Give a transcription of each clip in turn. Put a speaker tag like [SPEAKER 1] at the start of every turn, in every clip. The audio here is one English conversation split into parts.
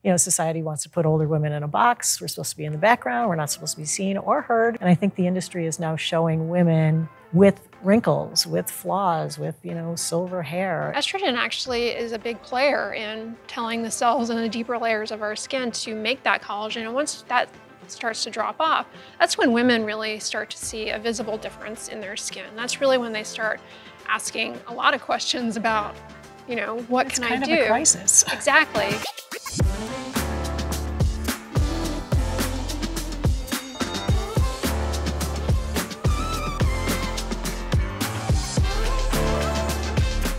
[SPEAKER 1] You know, society wants to put older women in a box. We're supposed to be in the background. We're not supposed to be seen or heard. And I think the industry is now showing women with wrinkles, with flaws, with, you know, silver hair.
[SPEAKER 2] Estrogen actually is a big player in telling the cells in the deeper layers of our skin to make that collagen. And once that starts to drop off, that's when women really start to see a visible difference in their skin. That's really when they start asking a lot of questions about, you know, what can I do?
[SPEAKER 1] It's kind of a crisis.
[SPEAKER 2] Exactly.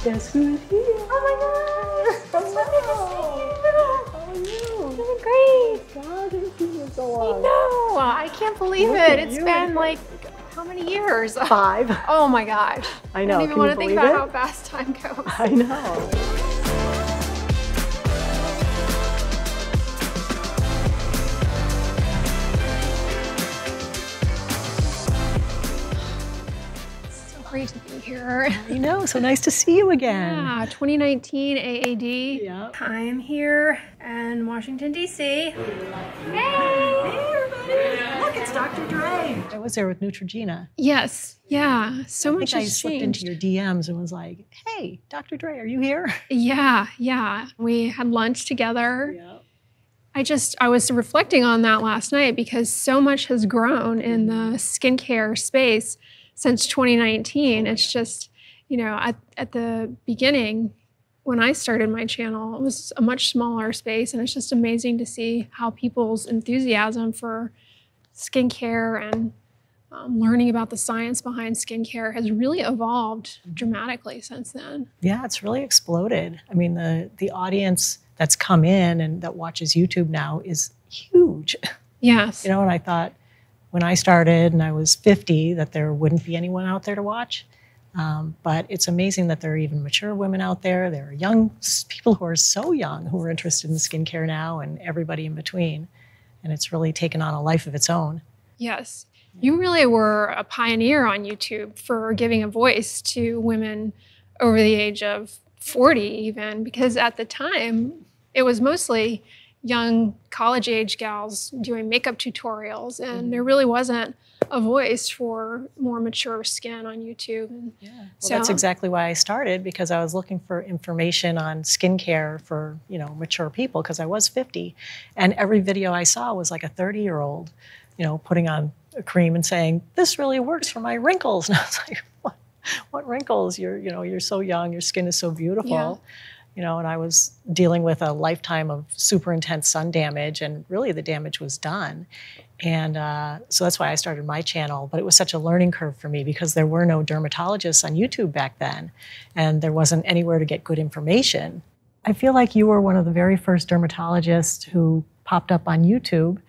[SPEAKER 1] Guess who's here?
[SPEAKER 2] Oh my gosh!
[SPEAKER 1] Hello.
[SPEAKER 2] How
[SPEAKER 1] are you?
[SPEAKER 2] Doing great.
[SPEAKER 1] God, I haven't seen you in so long.
[SPEAKER 2] I know. I can't believe it. It's been like how many years?
[SPEAKER 1] 5.
[SPEAKER 2] Oh my gosh.
[SPEAKER 1] I know.
[SPEAKER 2] I don't even want to think about how fast time goes.
[SPEAKER 1] I know.
[SPEAKER 2] Great to be here.
[SPEAKER 1] I know, so nice to see you again.
[SPEAKER 2] Yeah, 2019 AAD.
[SPEAKER 1] Yeah.
[SPEAKER 2] I'm here in Washington, D.C. Hey!
[SPEAKER 1] Hey, everybody! Look, it's Dr. Dray. I was there with Neutrogena.
[SPEAKER 2] Yes, yeah, so much
[SPEAKER 1] I
[SPEAKER 2] has
[SPEAKER 1] slipped
[SPEAKER 2] changed.
[SPEAKER 1] into your DMs and was like, hey, Dr. Dray, are you here?
[SPEAKER 2] Yeah. We had lunch together.
[SPEAKER 1] Yeah.
[SPEAKER 2] I was reflecting on that last night because so much has grown in the skincare space since 2019. It's just, you know, at the beginning, when I started my channel, it was a much smaller space, and it's just amazing to see how people's enthusiasm for skincare and learning about the science behind skincare has really evolved dramatically since then.
[SPEAKER 1] Yeah, it's really exploded. I mean, the audience that's come in and that watches YouTube now is huge.
[SPEAKER 2] Yes.
[SPEAKER 1] You know, and I thought, when I started and I was 50, that there wouldn't be anyone out there to watch. But it's amazing that there are even mature women out there. There are young people who are so young who are interested in skincare now, and everybody in between. And it's really taken on a life of its own.
[SPEAKER 2] Yes. You really were a pioneer on YouTube for giving a voice to women over the age of 40 even, because at the time it was mostly young college-age gals doing makeup tutorials, and there really wasn't a voice for more mature skin on YouTube. And
[SPEAKER 1] yeah, well, so that's exactly why I started, because I was looking for information on skincare for, you know, mature people, because I was 50, and every video I saw was like a 30-year-old, you know, putting on a cream and saying, "This really works for my wrinkles." And I was like, "What wrinkles? You're so young. Your skin is so beautiful."
[SPEAKER 2] Yeah.
[SPEAKER 1] You know, and I was dealing with a lifetime of super intense sun damage, and really the damage was done. And so that's why I started my channel. But it was such a learning curve for me, because there were no dermatologists on YouTube back then, and there wasn't anywhere to get good information. I feel like you were one of the very first dermatologists who popped up on YouTube.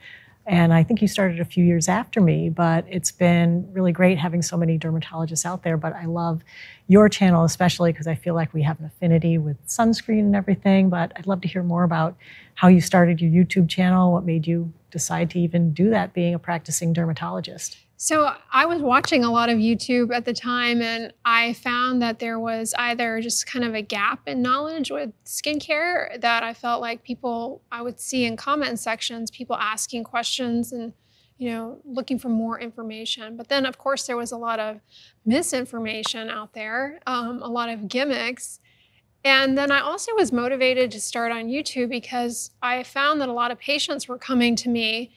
[SPEAKER 1] And I think you started a few years after me, but it's been really great having so many dermatologists out there. But I love your channel especially because I feel like we have an affinity with sunscreen and everything. But I'd love to hear more about how you started your YouTube channel, what made you decide to even do that, being a practicing dermatologist.
[SPEAKER 2] So I was watching a lot of YouTube at the time, and I found that there was either just kind of a gap in knowledge with skincare that I felt like I would see in comment sections, people asking questions and, you know, looking for more information. But then, of course, there was a lot of misinformation out there, a lot of gimmicks. And then I also was motivated to start on YouTube because I found that a lot of patients were coming to me,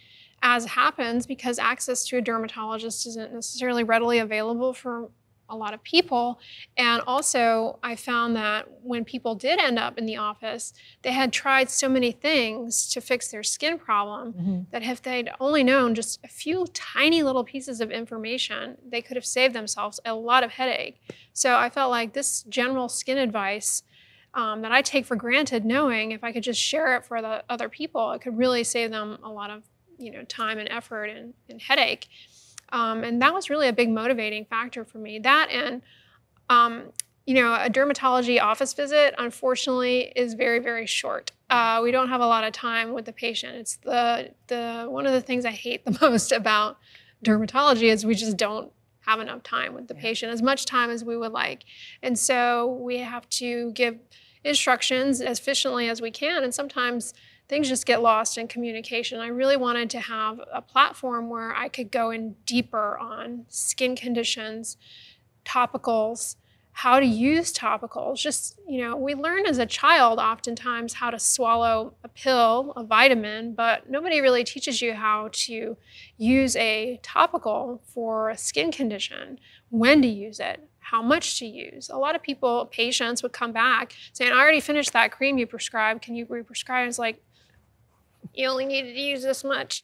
[SPEAKER 2] as happens, because access to a dermatologist isn't necessarily readily available for a lot of people. And also, I found that when people did end up in the office, they had tried so many things to fix their skin problem that if they'd only known just a few tiny little pieces of information, they could have saved themselves a lot of headache. So I felt like this general skin advice that I take for granted, knowing if I could just share it for the other people, it could really save them a lot of, you know, time and effort and headache. And that was really a big motivating factor for me. That and, you know, a dermatology office visit, unfortunately, is very, very short. We don't have a lot of time with the patient. It's one of the things I hate the most about dermatology is we just don't have enough time with the patient, as much time as we would like. And so we have to give instructions as efficiently as we can. And sometimes things just get lost in communication. I really wanted to have a platform where I could go in deeper on skin conditions, topicals, how to use topicals. Just, we learn as a child oftentimes how to swallow a pill, a vitamin, but nobody really teaches you how to use a topical for a skin condition, when to use it, how much to use. A lot of patients would come back saying, I already finished that cream you prescribed. Can you re-prescribe? It's like, you only needed to use this much.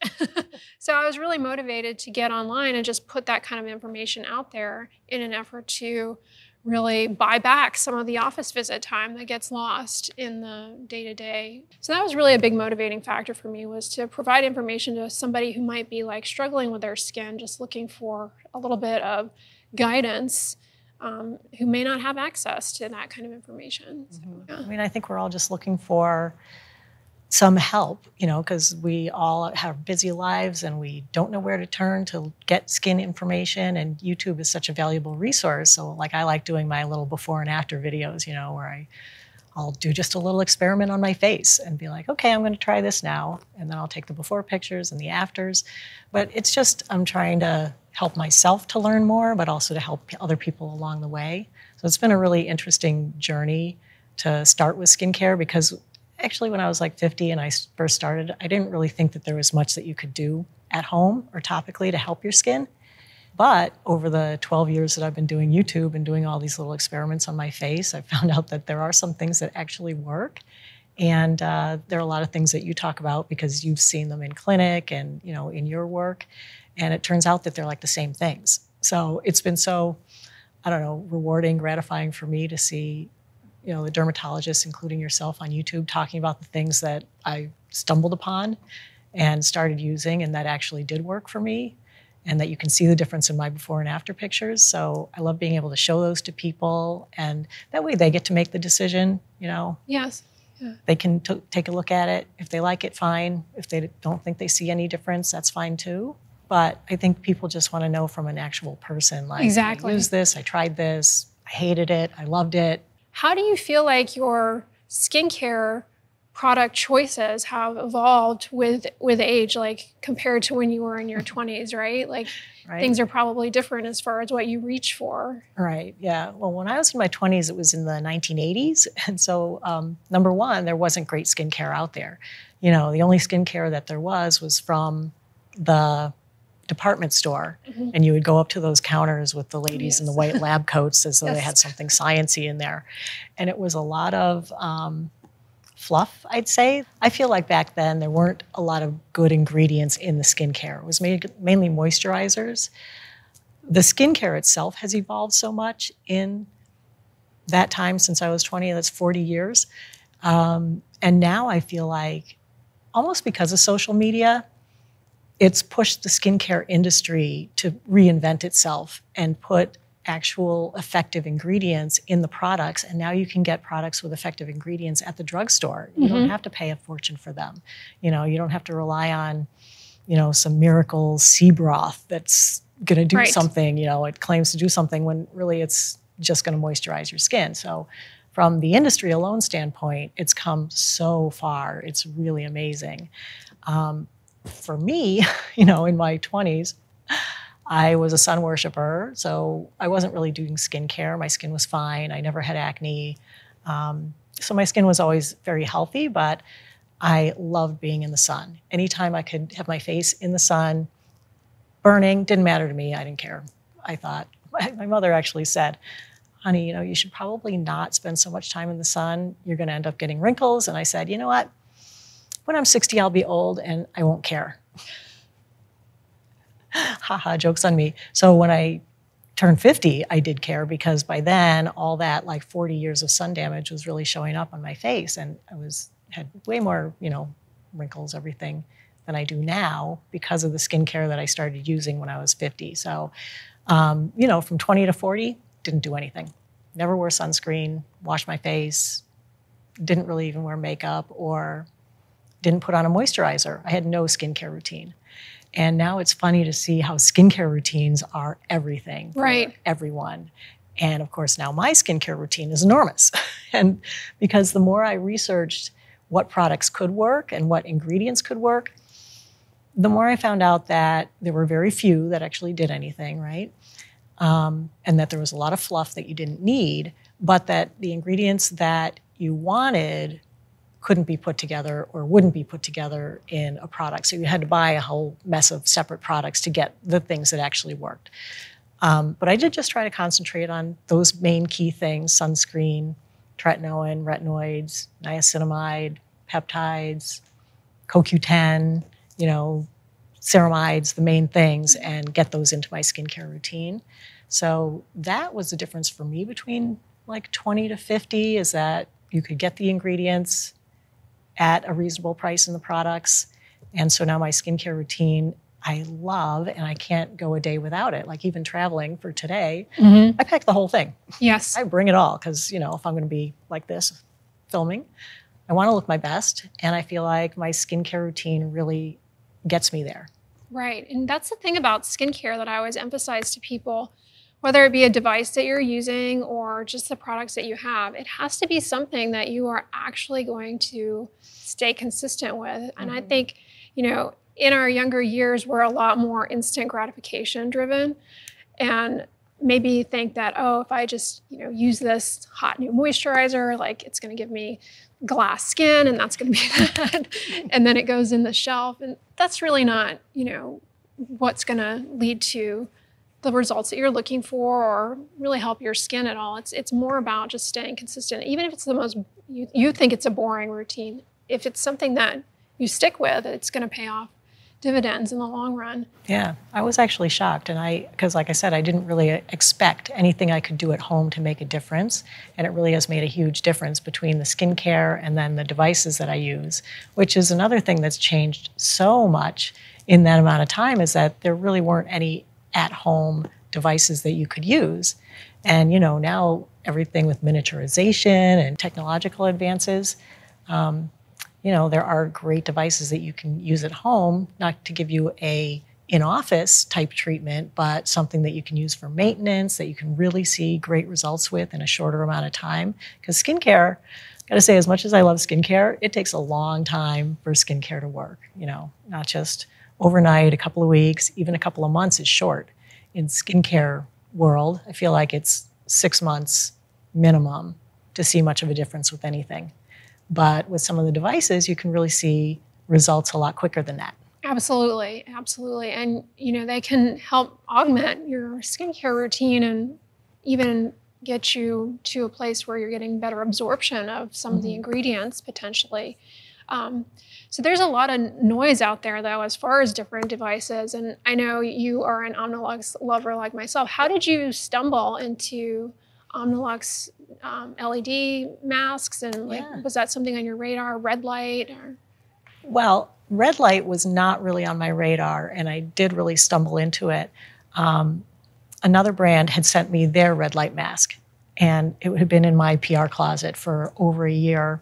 [SPEAKER 2] So I was really motivated to get online and just put that kind of information out there in an effort to really buy back some of the office visit time that gets lost in the day-to-day. So that was really a big motivating factor for me, was to provide information to somebody who might be like struggling with their skin, just looking for a little bit of guidance, who may not have access to that kind of information. So, yeah.
[SPEAKER 1] I mean, I think we're all just looking for some help, because we all have busy lives and we don't know where to turn to get skin information, and YouTube is such a valuable resource. So like, I like doing my little before and after videos, where I'll do just a little experiment on my face and be like, okay, I'm going to try this now. And then I'll take the before pictures and the afters. But it's just, I'm trying to help myself to learn more, but also to help other people along the way. So it's been a really interesting journey to start with skincare, because actually, when I was like 50 and I first started, I didn't really think that there was much that you could do at home or topically to help your skin. But over the 12 years that I've been doing YouTube and doing all these little experiments on my face, I found out that there are some things that actually work. And there are a lot of things that you talk about because you've seen them in clinic and in your work. And it turns out that they're like the same things. So it's been so, rewarding, gratifying for me to see the dermatologists, including yourself on YouTube, talking about the things that I stumbled upon and started using and that actually did work for me, and that you can see the difference in my before and after pictures. So I love being able to show those to people, and that way they get to make the decision,
[SPEAKER 2] Yes. Yeah.
[SPEAKER 1] They can take a look at it. If they like it, fine. If they don't think they see any difference, that's fine too. But I think people just want to know from an actual person, like,
[SPEAKER 2] exactly.
[SPEAKER 1] I used this, I tried this, I hated it, I loved it.
[SPEAKER 2] How do you feel like your skincare product choices have evolved with age, like compared to when you were in your 20s, right? Like things are probably different as far as what you reach for. Right,
[SPEAKER 1] yeah. Well, when I was in my 20s, it was in the 1980s. And so number one, there wasn't great skincare out there. The only skincare that there was from the department store, and you would go up to those counters with the ladies in the white lab coats as though they had something sciencey in there. And it was a lot of fluff, I'd say. I feel like back then there weren't a lot of good ingredients in the skincare. It was mainly moisturizers. The skincare itself has evolved so much in that time since I was 20, that's 40 years. And now I feel like, almost because of social media, it's pushed the skincare industry to reinvent itself and put actual effective ingredients in the products. And now you can get products with effective ingredients at the drugstore. You don't have to pay a fortune for them. You don't have to rely on, some miracle sea broth that's going to do something. It claims to do something when really it's just going to moisturize your skin. So from the industry alone standpoint, it's come so far. It's really amazing. For me, in my 20s, I was a sun worshiper, so I wasn't really doing skincare. My skin was fine. I never had acne. So my skin was always very healthy, but I loved being in the sun. Anytime I could have my face in the sun, burning, didn't matter to me. I didn't care. I thought, my mother actually said, honey, you should probably not spend so much time in the sun. You're going to end up getting wrinkles. And I said, you know what? When I'm 60, I'll be old and I won't care. Haha, joke's on me. So when I turned 50, I did care, because by then all that 40 years of sun damage was really showing up on my face, and I had way more, wrinkles, everything than I do now because of the skincare that I started using when I was 50. So, from 20 to 40, didn't do anything. Never wore sunscreen, washed my face, didn't really even wear makeup, or didn't put on a moisturizer. I had no skincare routine. And now it's funny to see how skincare routines are everything for everyone. And of course, now my skincare routine is enormous. And because the more I researched what products could work and what ingredients could work, the more I found out that there were very few that actually did anything, right? And that there was a lot of fluff that you didn't need, but that the ingredients that you wanted couldn't be put together or wouldn't be put together in a product. So you had to buy a whole mess of separate products to get the things that actually worked. But I did just try to concentrate on those main key things: sunscreen, tretinoin, retinoids, niacinamide, peptides, CoQ10, ceramides, the main things, and get those into my skincare routine. So that was the difference for me between like 20 to 50, is that you could get the ingredients at a reasonable price in the products. And so now my skincare routine, I love, and I can't go a day without it. Like even traveling for today, I pack the whole thing.
[SPEAKER 2] Yes.
[SPEAKER 1] I bring it all because, if I'm going to be like this filming, I want to look my best. And I feel like my skincare routine really gets me there.
[SPEAKER 2] Right. And that's the thing about skincare that I always emphasize to people, whether it be a device that you're using or just the products that you have, it has to be something that you are actually going to stay consistent with. And I think, in our younger years, we're a lot more instant gratification driven, and maybe think that, oh, if I just, use this hot new moisturizer, like it's going to give me glass skin and that's going to be that. And then it goes in the shelf. And that's really not, what's going to lead to the results that you're looking for or really help your skin at all. It's more about just staying consistent. Even if it's the most, you think it's a boring routine, if it's something that you stick with, it's going to pay off dividends in the long run.
[SPEAKER 1] Yeah, I was actually shocked. And because like I said, I didn't really expect anything I could do at home to make a difference. And it really has made a huge difference between the skincare and then the devices that I use, which is another thing that's changed so much in that amount of time, is that there really weren't any at-home devices that you could use. And, now everything with miniaturization and technological advances, there are great devices that you can use at home, not to give you a in-office type treatment, but something that you can use for maintenance, that you can really see great results with in a shorter amount of time. Because skincare, I gotta say, as much as I love skincare, it takes a long time for skincare to work, not just overnight, a couple of weeks, even a couple of months is short. In skincare world, I feel like it's 6 months minimum to see much of a difference with anything. But with some of the devices, you can really see results a lot quicker than that.
[SPEAKER 2] Absolutely, absolutely. And, they can help augment your skincare routine and even get you to a place where you're getting better absorption of some of the ingredients potentially. So there's a lot of noise out there, though, as far as different devices. And I know you are an Omnilux lover like myself. How did you stumble into Omnilux LED masks? And was that something on your radar, red light? Or?
[SPEAKER 1] Well, red light was not really on my radar, and I did really stumble into it. Another brand had sent me their red light mask, and it had been in my PR closet for over a year.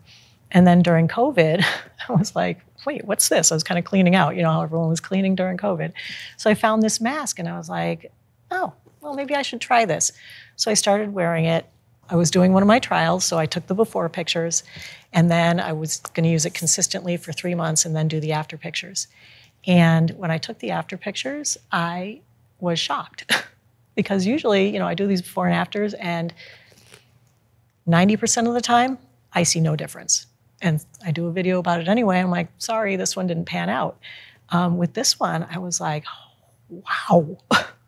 [SPEAKER 1] And then during COVID, I was like, wait, what's this? I was kind of cleaning out, how everyone was cleaning during COVID. So I found this mask and I was like, oh, well, maybe I should try this. So I started wearing it. I was doing one of my trials, so I took the before pictures, and then I was going to use it consistently for 3 months and then do the after pictures. And when I took the after pictures, I was shocked because usually, I do these before and afters, and 90% of the time, I see no difference. And I do a video about it anyway. I'm like, sorry, this one didn't pan out. With this one, I was like, wow,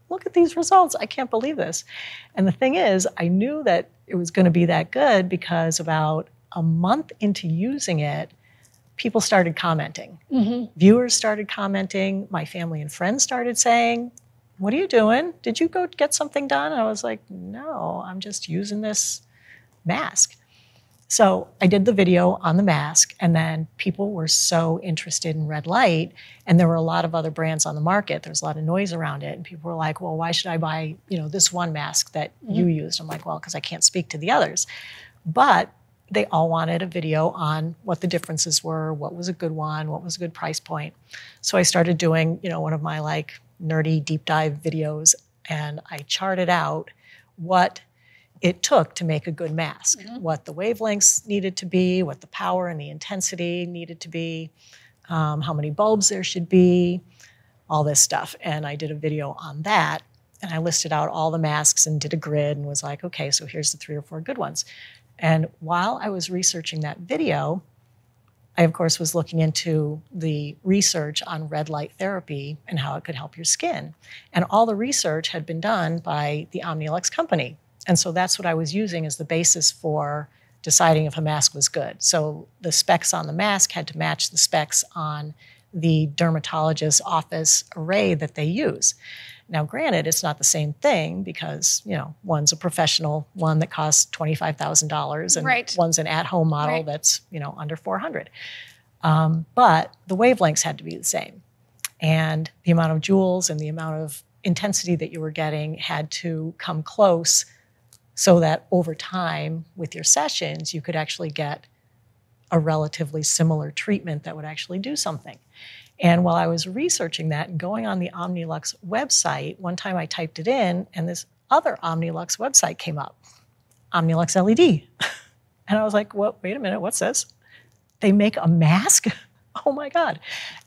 [SPEAKER 1] look at these results. I can't believe this. And the thing is, I knew that it was going to be that good because about a month into using it, people started commenting. Viewers started commenting. My family and friends started saying, what are you doing? Did you go get something done? And I was like, no, I'm just using this mask. So I did the video on the mask, and then people were so interested in red light, and there were a lot of other brands on the market. There was a lot of noise around it, and people were like, well, why should I buy, this one mask that you used? I'm like, well, because I can't speak to the others. But they all wanted a video on what the differences were, what was a good one, what was a good price point. So I started doing, one of my like nerdy deep dive videos, and I charted out what it took to make a good mask, what the wavelengths needed to be, what the power and the intensity needed to be, how many bulbs there should be, all this stuff. And I did a video on that, and I listed out all the masks and did a grid and was like, okay, so here's the 3 or 4 good ones. And while I was researching that video, I, of course, was looking into the research on red light therapy and how it could help your skin. And all the research had been done by the Omnilux company. And so that's what I was using as the basis for deciding if a mask was good. So the specs on the mask had to match the specs on the dermatologist's office array that they use. Now, granted, it's not the same thing because, you know, one's a professional one that costs $25,000 and one's an at-home model that's, you know, under $400. But the wavelengths had to be the same. And the amount of joules and the amount of intensity that you were getting had to come close so that over time with your sessions, you could actually get a relatively similar treatment that would actually do something. And while I was researching that and going on the Omnilux website, one time I typed it in and this other Omnilux website came up, Omnilux LED. And I was like, well, wait a minute, what's this? They make a mask? Oh my God.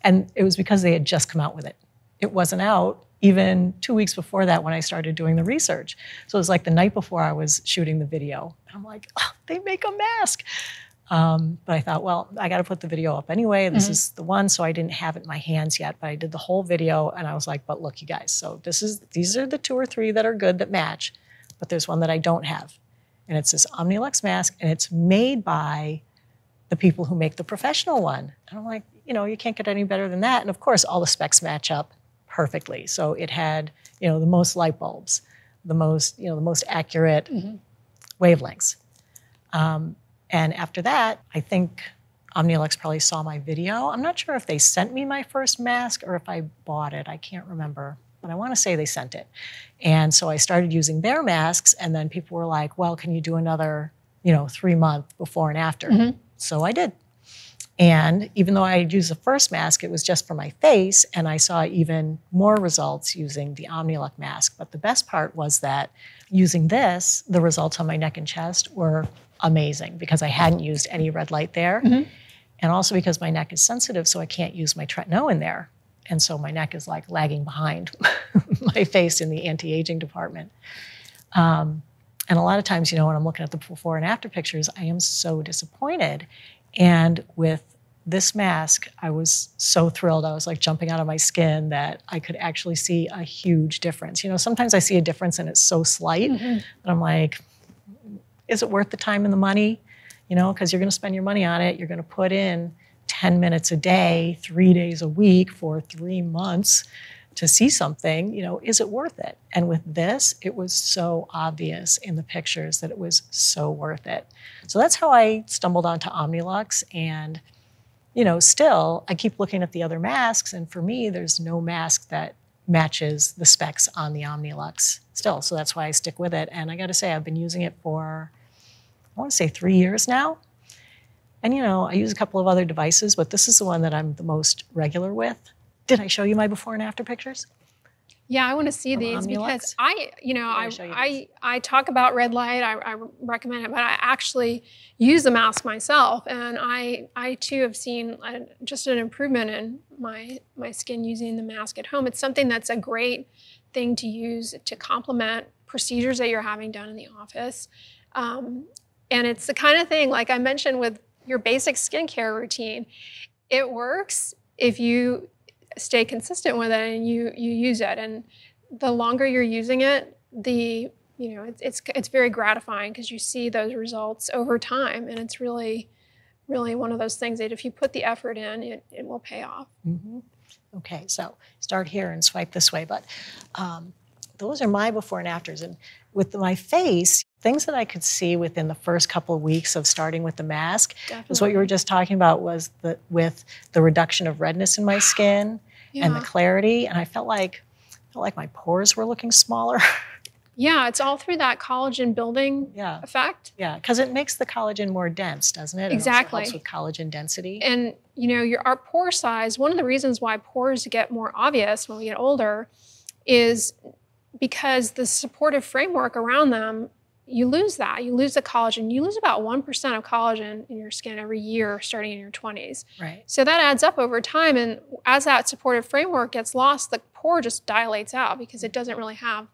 [SPEAKER 1] And it was because they had just come out with it. It wasn't out even 2 weeks before that when I started doing the research. So it was like the night before I was shooting the video. And I'm like, oh, they make a mask. But I thought, well, I got to put the video up anyway. This is the one. So I didn't have it in my hands yet, but I did the whole video and I was like, but look, you guys, so these are the 2 or 3 that are good that match, but there's one that I don't have. And it's this Omnilux mask and it's made by the people who make the professional one. And I'm like, you know, you can't get any better than that. And of course, all the specs match up perfectly. So it had, you know, the most light bulbs, the most accurate wavelengths. And after that, I think Omnilux probably saw my video. I'm not sure if they sent me my first mask or if I bought it. I can't remember, but I want to say they sent it. And so I started using their masks, and then people were like, well, can you do another, 3-month before and after? So I did. And even though I used the first mask, it was just for my face, and I saw even more results using the Omnilux mask. But the best part was that using this, the results on my neck and chest were amazing because I hadn't used any red light there. And also because my neck is sensitive, so I can't use my tretinoin there. And so my neck is like lagging behind my face in the anti-aging department. And a lot of times, when I'm looking at the before and after pictures, I am so disappointed. And with this mask, I was so thrilled. I was like jumping out of my skin that I could actually see a huge difference. Sometimes I see a difference and it's so slight that I'm like, is it worth the time and the money? Because you're going to spend your money on it. You're going to put in 10 minutes a day, 3 days a week for 3 months to see something. Is it worth it? And with this, it was so obvious in the pictures that it was so worth it. So that's how I stumbled onto Omnilux. And, still, I keep looking at the other masks. And for me, there's no mask that matches the specs on the Omnilux still. So that's why I stick with it. And I got to say, I've been using it for, I want to say 3 years now. And, I use a couple of other devices, but this is the one that I'm the most regular with. Did I show you my before and after pictures?
[SPEAKER 2] Yeah, I want to see these because I talk about red light. I recommend it, but I actually use the mask myself, and I too have seen just an improvement in my skin using the mask at home. It's something that's a great thing to use to complement procedures that you're having done in the office, and it's the kind of thing, like I mentioned with your basic skincare routine, it works if you stay consistent with it and you use it. And the longer you're using it, it's very gratifying because you see those results over time. And it's really, really one of those things that if you put the effort in, it will pay off.
[SPEAKER 1] Okay, so start here and swipe this way. But those are my before and afters. And with my face, things that I could see within the first couple of weeks of starting with the mask was what you were just talking about, was with the reduction of redness in my skin and the clarity. And I felt like my pores were looking smaller.
[SPEAKER 2] Yeah, it's all through that collagen building effect.
[SPEAKER 1] Yeah, because it makes the collagen more dense, doesn't it?
[SPEAKER 2] Exactly.
[SPEAKER 1] It also helps with collagen density.
[SPEAKER 2] And our pore size, one of the reasons why pores get more obvious when we get older is because the supportive framework around them, you lose that. You lose the collagen. You lose about 1% of collagen in your skin every year starting in your 20s.
[SPEAKER 1] Right.
[SPEAKER 2] So that adds up over time. And as that supportive framework gets lost, the pore just dilates out because it doesn't really have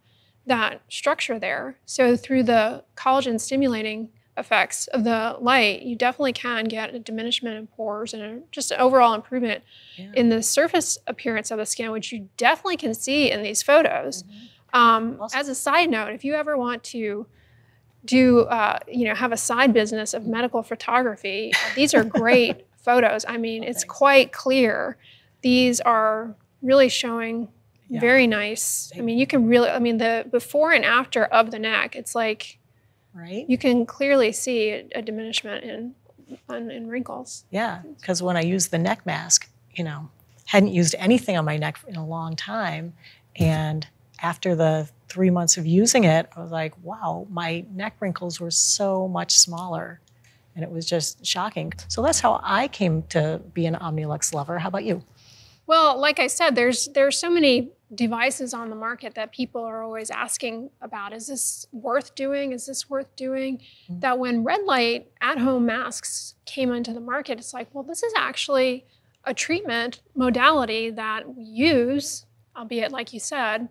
[SPEAKER 2] that structure there. So through the collagen stimulating effects of the light, you definitely can get a diminishment in pores and just an overall improvement in the surface appearance of the skin, which you definitely can see in these photos. As a side note, if you ever want to do, have a side business of medical photography, these are great photos. I mean, it's quite clear. These are really showing very nice. I mean, you can really, the before and after of the neck, it's like, you can clearly see a diminishment in wrinkles.
[SPEAKER 1] Yeah, because when I used the neck mask, hadn't used anything on my neck in a long time. And after the 3 months of using it, I was like, wow, my neck wrinkles were so much smaller. And it was just shocking. So that's how I came to be an Omnilux lover. How about you?
[SPEAKER 2] Well, like I said, there's so many devices on the market that people are always asking about. Is this worth doing? Is this worth doing? That when red light at-home masks came into the market, it's like, well, this is actually a treatment modality that we use, albeit like you said,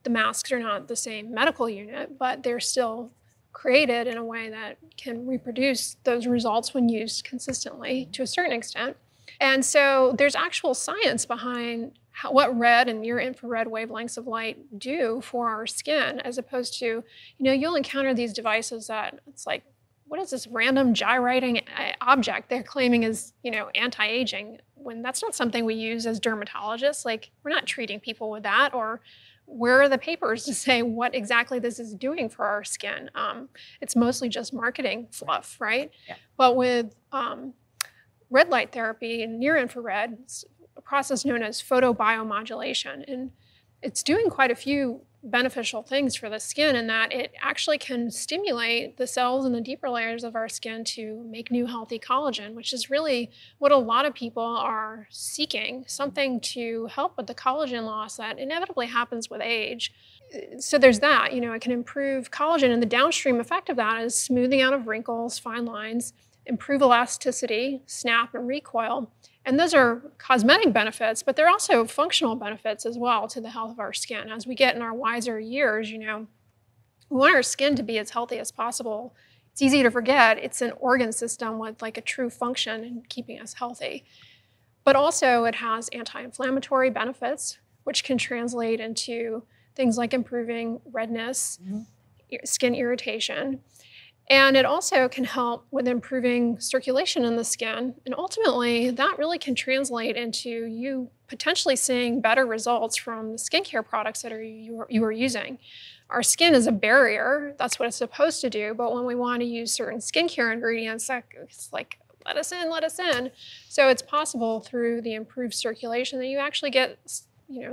[SPEAKER 2] the masks are not the same medical unit, but they're still created in a way that can reproduce those results when used consistently to a certain extent. And so there's actual science behind what red and near infrared wavelengths of light do for our skin, as opposed to, you'll encounter these devices that it's like, what is this random gyrating object they're claiming is, anti-aging, when that's not something we use as dermatologists. Like, we're not treating people with that. Or where are the papers to say what exactly this is doing for our skin? It's mostly just marketing fluff, right? Yeah. But with red light therapy and near infrared, it's a process known as photobiomodulation. And it's doing quite a few beneficial things for the skin in that it actually can stimulate the cells in the deeper layers of our skin to make new healthy collagen, which is really what a lot of people are seeking, something to help with the collagen loss that inevitably happens with age. So there's that, it can improve collagen, and the downstream effect of that is smoothing out of wrinkles, fine lines, improve elasticity, snap, and recoil. And those are cosmetic benefits, but they're also functional benefits as well to the health of our skin. As we get in our wiser years, we want our skin to be as healthy as possible. It's easy to forget it's an organ system with like a true function in keeping us healthy. But also it has anti-inflammatory benefits, which can translate into things like improving redness, skin irritation. And it also can help with improving circulation in the skin. And ultimately, that really can translate into you potentially seeing better results from the skincare products that you are using. Our skin is a barrier. That's what it's supposed to do. But when we want to use certain skincare ingredients, it's like, let us in, let us in. So it's possible through the improved circulation that you actually get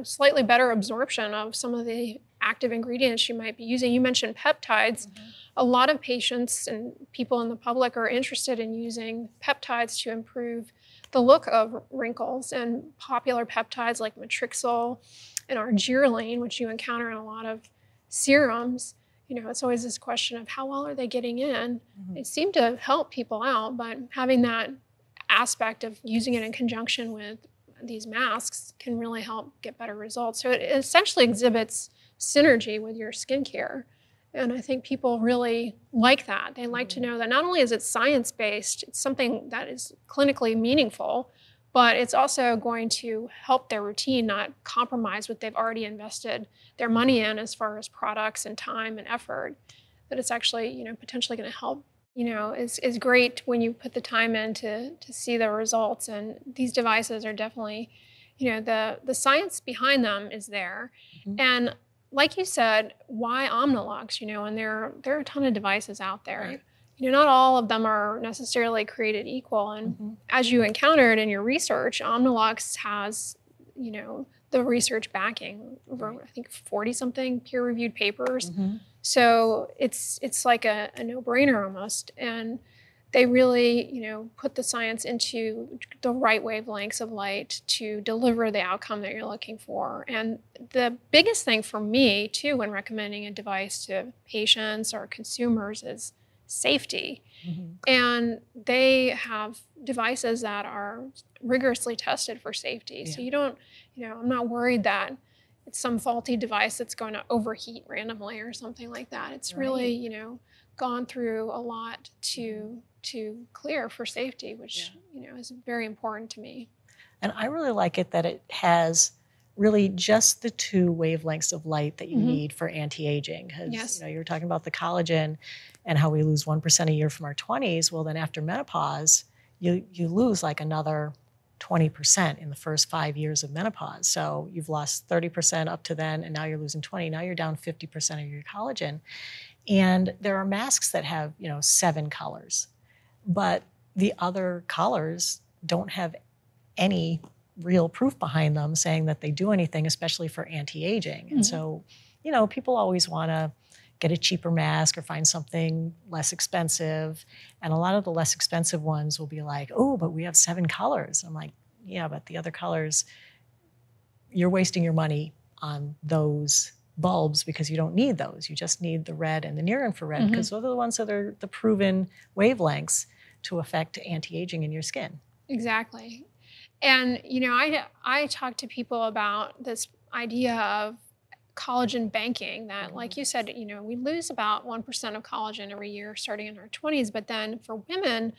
[SPEAKER 2] slightly better absorption of some of the active ingredients you might be using. You mentioned peptides. A lot of patients and people in the public are interested in using peptides to improve the look of wrinkles, and popular peptides like Matrixyl and argireline, which you encounter in a lot of serums. It's always this question of how well are they getting in? They seem to help people out, but having that aspect of using it in conjunction with these masks can really help get better results. So it essentially exhibits synergy with your skincare. And I think people really like that. They like to know that not only is it science-based, it's something that is clinically meaningful, but it's also going to help their routine not compromise what they've already invested their money in as far as products and time and effort. That it's actually, potentially going to help. Is great when you put the time in to see the results. And these devices are definitely, the science behind them is there. And like you said, why Omnilux? And there are a ton of devices out there. Right. Not all of them are necessarily created equal. And as you encountered in your research, Omnilux has, the research backing over, I think, 40-something peer-reviewed papers. So it's like a no-brainer almost. And they really, put the science into the right wavelengths of light to deliver the outcome that you're looking for. And the biggest thing for me, too, when recommending a device to patients or consumers is safety. And they have devices that are rigorously tested for safety. So you don't, I'm not worried that it's some faulty device that's going to overheat randomly or something like that. It's really, gone through a lot to clear for safety, which, is very important to me.
[SPEAKER 1] And I really like it that it has really just the 2 wavelengths of light that you need for anti-aging. Because you were talking about the collagen and how we lose 1% a year from our 20s. Well, then after menopause, you lose like another 20% in the first 5 years of menopause. So you've lost 30% up to then, and now you're losing 20. Now you're down 50% of your collagen. And there are masks that have, 7 colors, but the other colors don't have any real proof behind them saying that they do anything, especially for anti-aging. And so, people always want to get a cheaper mask or find something less expensive. And a lot of the less expensive ones will be like, oh, but we have 7 colors. I'm like, yeah, but the other colors, you're wasting your money on those bulbs because you don't need those. You just need the red and the near infrared because those are the ones that are the proven wavelengths to affect anti-aging in your skin.
[SPEAKER 2] Exactly. And, I talk to people about this idea of collagen banking that, like you said, we lose about 1% of collagen every year starting in our 20s. But then for women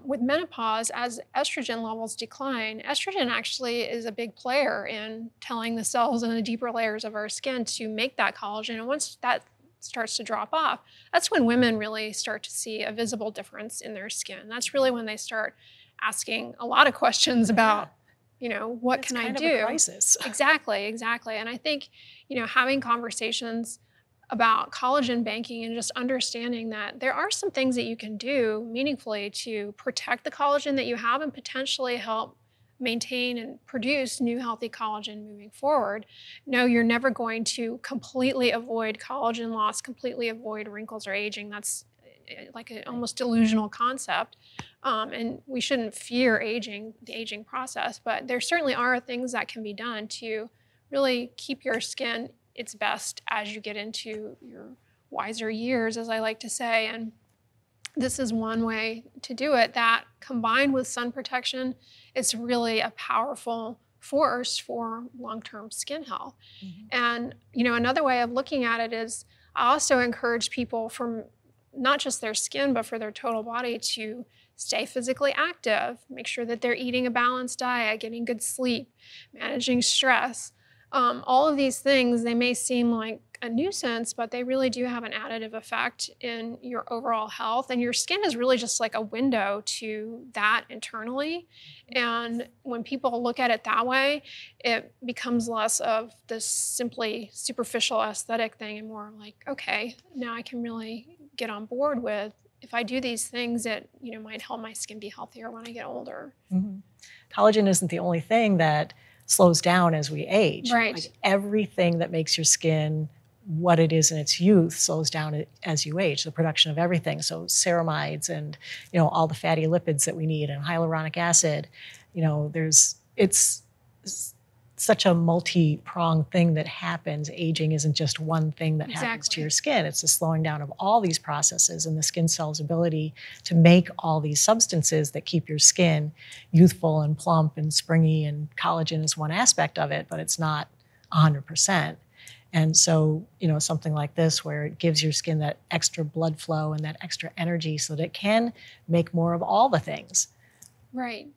[SPEAKER 2] with menopause, as estrogen levels decline, estrogen actually is a big player in telling the cells in the deeper layers of our skin to make that collagen. And once that starts to drop off, that's when women really start to see a visible difference in their skin. That's really when they start asking a lot of questions about, what can I do?
[SPEAKER 1] It's kind of a crisis.
[SPEAKER 2] Exactly. And I think, having conversations about collagen banking and just understanding that there are some things that you can do meaningfully to protect the collagen that you have and potentially help maintain and produce new healthy collagen moving forward. No, you're never going to completely avoid collagen loss, completely avoid wrinkles or aging. That's like an almost delusional concept. And we shouldn't fear the aging process, but there certainly are things that can be done to really keep your skin its best as you get into your wiser years, as I like to say. And this is one way to do it that, combined with sun protection, it's really a powerful force for long-term skin health. And, another way of looking at it is I also encourage people from not just their skin, but for their total body to stay physically active, make sure that they're eating a balanced diet, getting good sleep, managing stress. All of these things, they may seem like a nuisance, but they really do have an additive effect in your overall health. And your skin is really just like a window to that internally. And when people look at it that way, it becomes less of this simply superficial aesthetic thing and more like, okay, now I can really get on board with, if I do these things, it might help my skin be healthier when I get older.
[SPEAKER 1] Collagen isn't the only thing that slows down as we age.
[SPEAKER 2] Right.
[SPEAKER 1] Like everything that makes your skin what it is in its youth slows down as you age, the production of everything. So ceramides and, all the fatty lipids that we need and hyaluronic acid, it's such a multi-pronged thing that happens. Aging isn't just one thing that happens to your skin. It's the slowing down of all these processes and the skin cell's ability to make all these substances that keep your skin youthful and plump and springy, and collagen is one aspect of it, but it's not 100%. And so, something like this where it gives your skin that extra blood flow and that extra energy so that it can make more of all the things.
[SPEAKER 2] Right.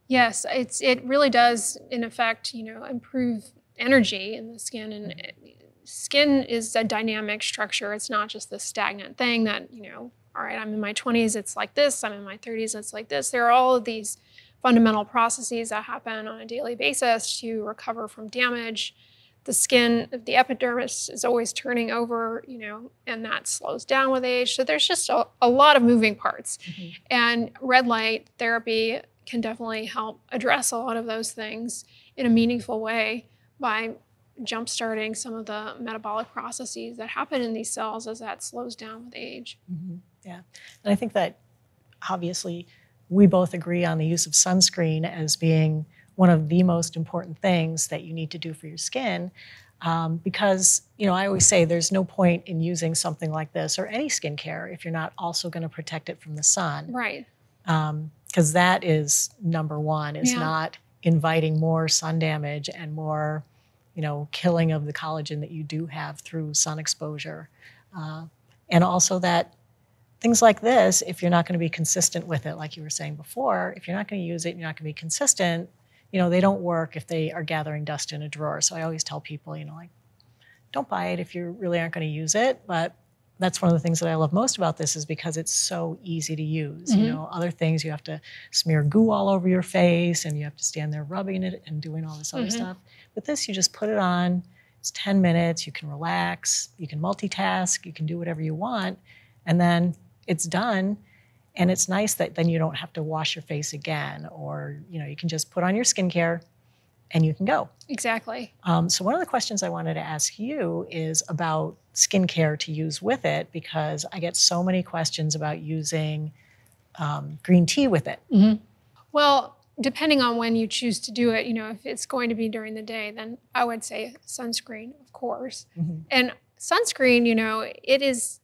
[SPEAKER 2] Yes, it really does, in effect, improve energy in the skin. And skin is a dynamic structure. It's not just this stagnant thing that, all right, I'm in my 20s, it's like this. I'm in my 30s, it's like this. There are all of these fundamental processes that happen on a daily basis to recover from damage. The skin, the epidermis is always turning over, and that slows down with age. So there's just a lot of moving parts. And red light therapy can definitely help address a lot of those things in a meaningful way by jump-starting some of the metabolic processes that happen in these cells as that slows down with age.
[SPEAKER 1] Yeah. And I think that obviously we both agree on the use of sunscreen as being one of the most important things that you need to do for your skin. Because, I always say there's no point in using something like this or any skincare if you're not also going to protect it from the sun.
[SPEAKER 2] Right.
[SPEAKER 1] Because that is number one, is not inviting more sun damage and more, killing of the collagen that you do have through sun exposure. And also that things like this, if you're not going to be consistent with it, like you were saying before, if you're not going to use it, you're not going to be consistent, they don't work if they are gathering dust in a drawer. So I always tell people, don't buy it if you really aren't going to use it. But that's one of the things that I love most about this, is because it's so easy to use. Other things, you have to smear goo all over your face and you have to stand there rubbing it and doing all this other stuff. With this, you just put it on. It's 10 minutes. You can relax. You can multitask. You can do whatever you want. And then it's done. And it's nice that then you don't have to wash your face again, or, you can just put on your skincare and you can go.
[SPEAKER 2] Exactly.
[SPEAKER 1] So one of the questions I wanted to ask you is about skincare to use with it, because I get so many questions about using green tea with it.
[SPEAKER 2] Well, depending on when you choose to do it, if it's going to be during the day, then I would say sunscreen, of course. And sunscreen, it is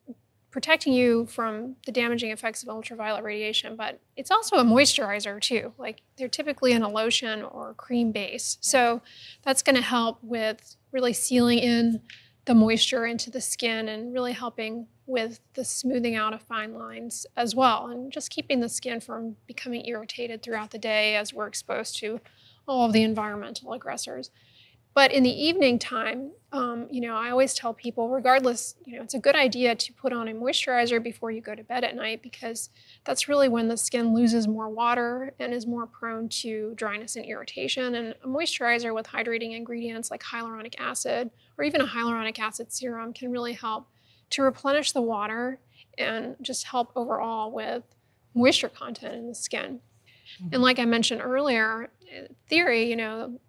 [SPEAKER 2] protecting you from the damaging effects of ultraviolet radiation, but it's also a moisturizer too. Like, they're typically in a lotion or cream base. So that's going to help with really sealing in the moisture into the skin and really helping with the smoothing out of fine lines as well, and just keeping the skin from becoming irritated throughout the day as we're exposed to all of the environmental aggressors. But in the evening time, I always tell people, regardless, it's a good idea to put on a moisturizer before you go to bed at night, because that's really when the skin loses more water and is more prone to dryness and irritation. And a moisturizer with hydrating ingredients like hyaluronic acid or even a hyaluronic acid serum can really help to replenish the water and just help overall with moisture content in the skin. And like I mentioned earlier, in theory,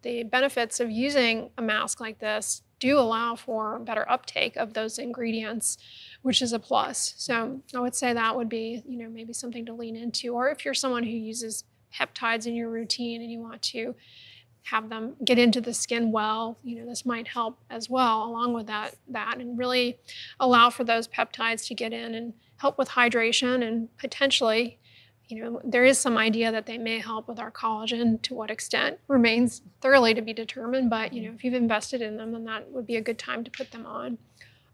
[SPEAKER 2] the benefits of using a mask like this do allow for better uptake of those ingredients, which is a plus. So I would say that would be, maybe something to lean into. Or if you're someone who uses peptides in your routine and you want to have them get into the skin well, this might help as well along with that and really allow for those peptides to get in and help with hydration, and potentially, there is some idea that they may help with our collagen. To what extent remains thoroughly to be determined, but if you've invested in them, then that would be a good time to put them on.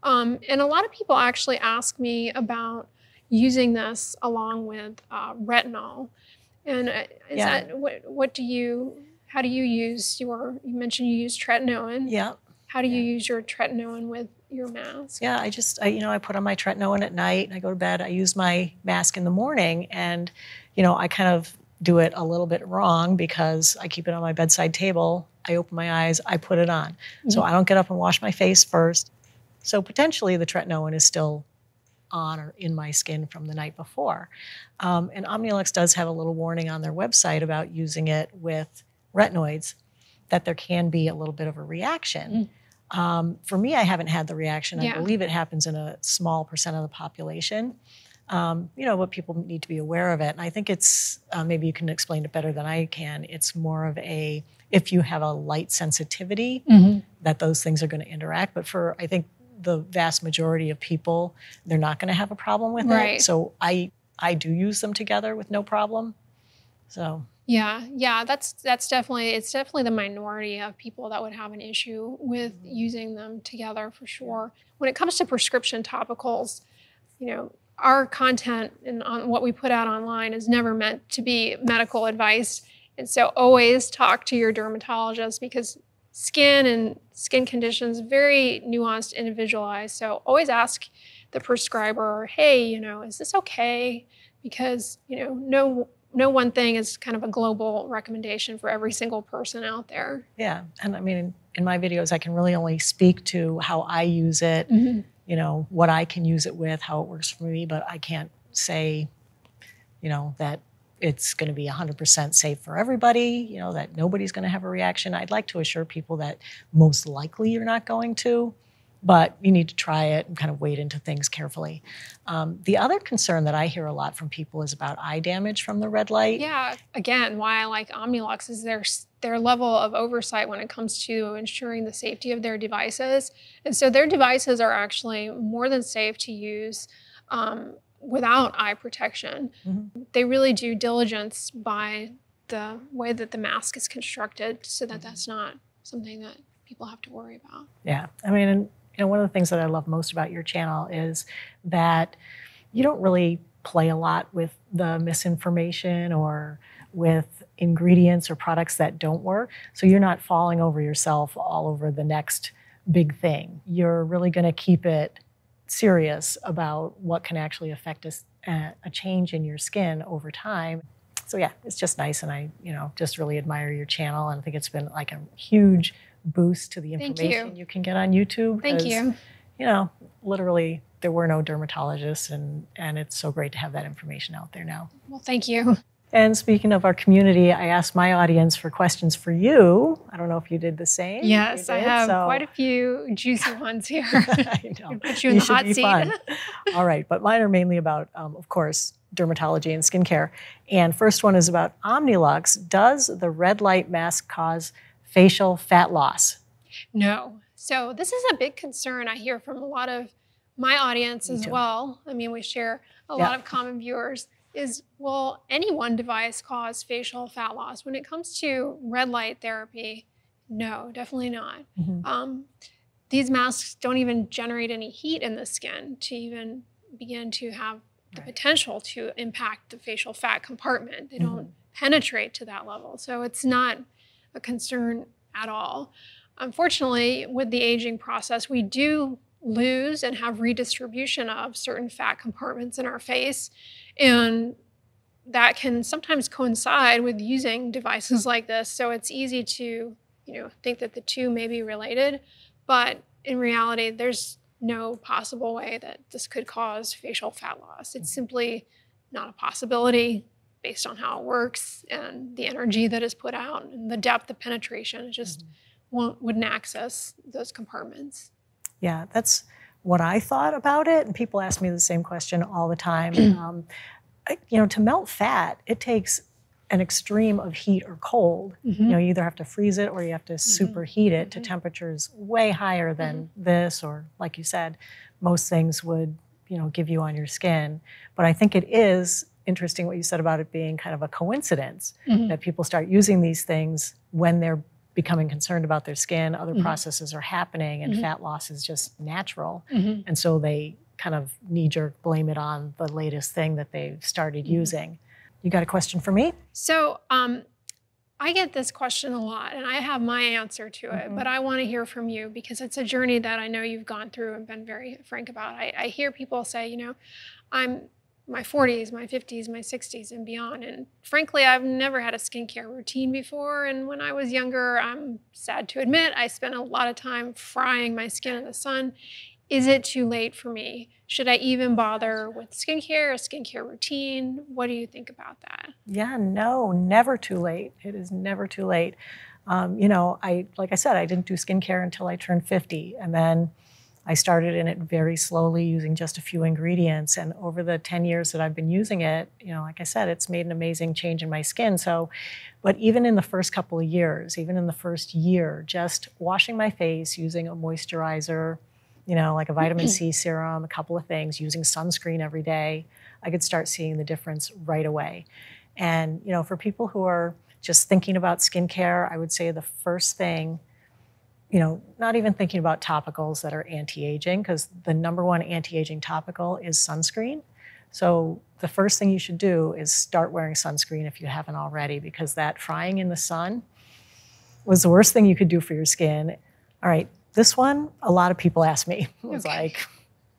[SPEAKER 2] And a lot of people actually ask me about using this along with retinol. And how do you use you mentioned you use tretinoin.
[SPEAKER 1] Yeah.
[SPEAKER 2] How do you use your tretinoin with your mask?
[SPEAKER 1] Yeah, I put on my tretinoin at night and I go to bed. I use my mask in the morning, and, I kind of do it a little bit wrong because I keep it on my bedside table. I open my eyes, I put it on. So I don't get up and wash my face first. So potentially the tretinoin is still on or in my skin from the night before. And Omnilux does have a little warning on their website about using it with retinoids, that there can be a little bit of a reaction. For me, I haven't had the reaction. I believe it happens in a small percent of the population. But people need to be aware of it. And I think it's, maybe you can explain it better than I can. It's more of if you have a light sensitivity, that those things are going to interact. But for, I think, the vast majority of people, they're not going to have a problem with it. So I do use them together with no problem. So.
[SPEAKER 2] Yeah, that's definitely, it's definitely the minority of people that would have an issue with using them together, for sure. When it comes to prescription topicals, our content and on what we put out online is never meant to be medical advice. And so always talk to your dermatologist, because skin and skin conditions, very nuanced, individualized. So always ask the prescriber, hey, is this okay? Because, no one thing is kind of a global recommendation for every single person out there.
[SPEAKER 1] Yeah, and I mean, in my videos, I can really only speak to how I use it, what I can use it with, how it works for me, but I can't say, that it's going to be 100% safe for everybody, that nobody's going to have a reaction. I'd like to assure people that most likely you're not going to, but you need to try it and kind of wade into things carefully. The other concern that I hear a lot from people is about eye damage from the red light.
[SPEAKER 2] Yeah, again, why I like Omnilux is their level of oversight when it comes to ensuring the safety of their devices. And so their devices are actually more than safe to use without eye protection. Mm-hmm. They really do diligence by the way that the mask is constructed so that that's not something that people have to worry about.
[SPEAKER 1] Yeah, I mean, and, you know, one of the things that I love most about your channel is that you don't really play a lot with the misinformation or with ingredients or products that don't work. So you're not falling over yourself all over the next big thing. You're really going to keep it serious about what can actually affect a change in your skin over time. So yeah, it's just nice, and I, you know, just really admire your channel, and I think it's been like a huge boost to the information you can get on YouTube.
[SPEAKER 2] Thank you.
[SPEAKER 1] You know, literally there were no dermatologists, and it's so great to have that information out there now.
[SPEAKER 2] Well, thank you.
[SPEAKER 1] And speaking of our community, I asked my audience for questions for you. I don't know if you did the same.
[SPEAKER 2] Yes, I have quite a few juicy ones here.
[SPEAKER 1] I know.
[SPEAKER 2] Put you in the hot seat.
[SPEAKER 1] Fun. All right, but mine are mainly about, of course, dermatology and skincare. And first one is about Omnilux. Does the red light mask cause facial fat loss?
[SPEAKER 2] No. So this is a big concern I hear from a lot of my audience as well. I mean, we share a lot of common viewers. Is, will any one device cause facial fat loss? When it comes to red light therapy, no, definitely not. Mm-hmm. These masks don't even generate any heat in the skin to even begin to have the potential to impact the facial fat compartment. They don't penetrate to that level. So it's not a concern at all. Unfortunately, with the aging process, we do lose and have redistribution of certain fat compartments in our face. And that can sometimes coincide with using devices like this. So it's easy to, think that the two may be related, but in reality, there's no possible way that this could cause facial fat loss. It's simply not a possibility based on how it works and the energy that is put out and the depth of penetration. It just wouldn't access those compartments.
[SPEAKER 1] Yeah, that's what I thought about it. And people ask me the same question all the time. To melt fat, it takes an extreme of heat or cold. You either have to freeze it or you have to superheat it to temperatures way higher than this, or like you said, most things would, give you on your skin. But I think it is interesting what you said about it being kind of a coincidence that people start using these things when they're becoming concerned about their skin, other processes are happening, and fat loss is just natural. And so they kind of knee-jerk blame it on the latest thing that they've started using. You got a question for me?
[SPEAKER 2] So I get this question a lot, and I have my answer to it, but I want to hear from you because it's a journey that I know you've gone through and been very frank about. I hear people say, I'm my 40s, my 50s, my 60s, and beyond. And frankly, I've never had a skincare routine before. And when I was younger, I'm sad to admit, I spent a lot of time frying my skin in the sun. Is it too late for me? Should I even bother with skincare, a skincare routine? What do you think about that?
[SPEAKER 1] Yeah, no, never too late. It is never too late. Like I said, I didn't do skincare until I turned 50. And then I started in it very slowly using just a few ingredients. And over the 10 years that I've been using it, like I said, it's made an amazing change in my skin. But even in the first couple of years, even in the first year, just washing my face, using a moisturizer, like a vitamin C serum, a couple of things, using sunscreen every day, I could start seeing the difference right away. And, for people who are just thinking about skincare, I would say the first thing, not even thinking about topicals that are anti-aging, because the number one anti-aging topical is sunscreen. So the first thing you should do is start wearing sunscreen if you haven't already, because that frying in the sun was the worst thing you could do for your skin. All right, this one, a lot of people ask me. It was like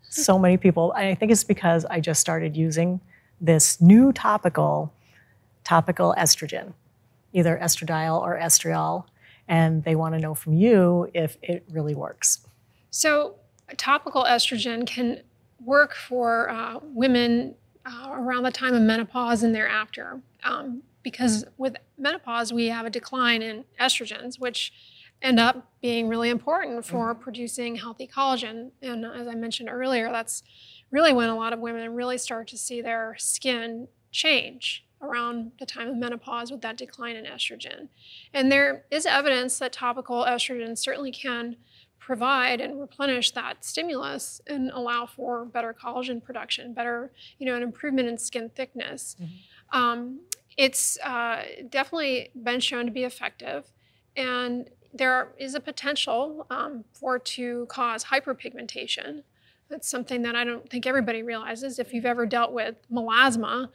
[SPEAKER 1] so many people. I think it's because I just started using this new topical estrogen, either estradiol or estriol. And they want to know from you if it really works.
[SPEAKER 2] So topical estrogen can work for women around the time of menopause and thereafter. Because with menopause, we have a decline in estrogens, which end up being really important for producing healthy collagen. And as I mentioned earlier, that's really when a lot of women really start to see their skin change around the time of menopause with that decline in estrogen. And there is evidence that topical estrogen certainly can provide and replenish that stimulus and allow for better collagen production, better, an improvement in skin thickness. It's definitely been shown to be effective, and there is a potential for it to cause hyperpigmentation. That's something that I don't think everybody realizes. If you've ever dealt with melasma,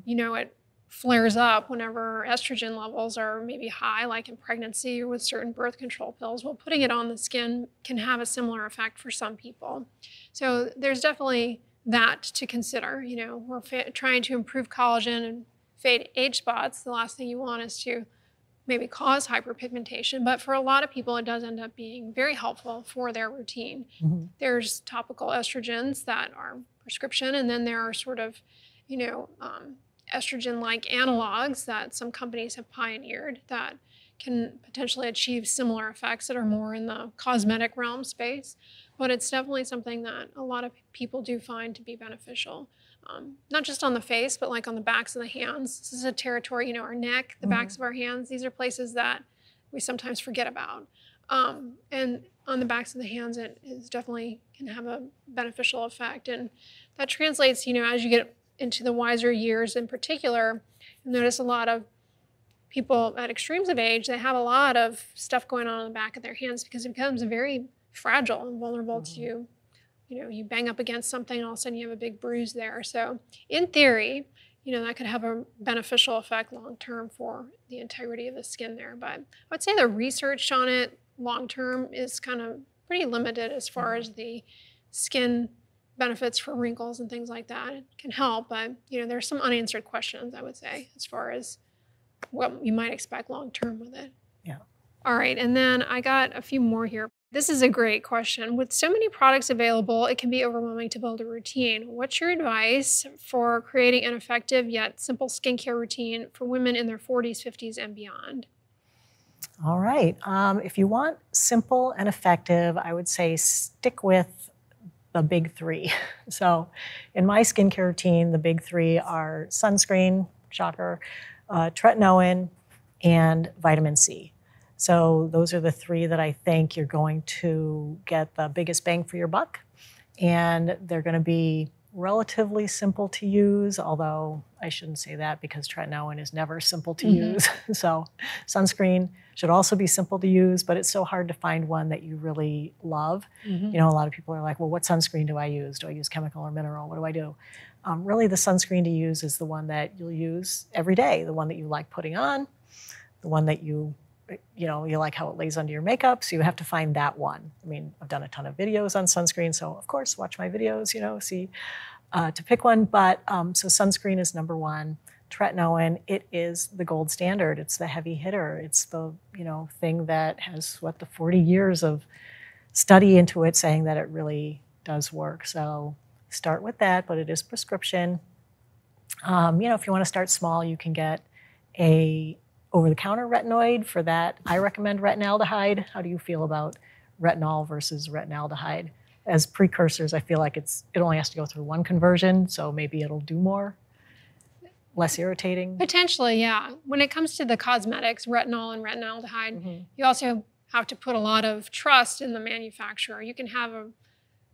[SPEAKER 2] it flares up whenever estrogen levels are maybe high, like in pregnancy or with certain birth control pills. Well, putting it on the skin can have a similar effect for some people. So there's definitely that to consider. We're trying to improve collagen and fade age spots. The last thing you want is to maybe cause hyperpigmentation, but for a lot of people, it does end up being very helpful for their routine. There's topical estrogens that are prescription, and then there are sort of, estrogen-like analogs that some companies have pioneered that can potentially achieve similar effects that are more in the cosmetic realm space. But it's definitely something that a lot of people do find to be beneficial. Not just on the face, but like on the backs of the hands. This is a territory, our neck, the backs of our hands. These are places that we sometimes forget about. And on the backs of the hands, it is definitely can have a beneficial effect. And that translates, as you get into the wiser years in particular, you'll notice a lot of people at extremes of age, they have a lot of stuff going on the back of their hands because it becomes very fragile and vulnerable to you bang up against something and all of a sudden you have a big bruise there. So in theory, that could have a beneficial effect long-term for the integrity of the skin there. But I would say the research on it long-term is kind of pretty limited as far as the skin benefits for wrinkles and things like that. It can help, but there's some unanswered questions, I would say, as far as what you might expect long-term with it.
[SPEAKER 1] Yeah.
[SPEAKER 2] All right, and then I got a few more here. This is a great question. With so many products available, it can be overwhelming to build a routine. What's your advice for creating an effective yet simple skincare routine for women in their 40s, 50s, and beyond?
[SPEAKER 1] All right. If you want simple and effective, I would say stick with the big three. So in my skincare routine, the big three are sunscreen, shocker, tretinoin, and vitamin C. So those are the three that I think you're going to get the biggest bang for your buck. And they're going to be relatively simple to use, although I shouldn't say that because tretinoin is never simple to use. So sunscreen should also be simple to use, but it's so hard to find one that you really love. A lot of people are like, well, what sunscreen do I use? Do I use chemical or mineral? What do I do? Really, the sunscreen to use is the one that you'll use every day, the one that you like putting on, the one that you like how it lays under your makeup, so you have to find that one. I mean, I've done a ton of videos on sunscreen, so of course, watch my videos, see to pick one. But so sunscreen is number one. Tretinoin, it is the gold standard. It's the heavy hitter. It's the, thing that has, the 40 years of study into it saying that it really does work. So start with that, but it is prescription. If you want to start small, you can get a over-the-counter retinoid. For that, I recommend retinaldehyde. How do you feel about retinol versus retinaldehyde? As precursors, I feel like it only has to go through one conversion, so maybe it'll do more, less irritating.
[SPEAKER 2] Potentially, yeah. When it comes to the cosmetics, retinol and retinaldehyde, you also have to put a lot of trust in the manufacturer. You can have a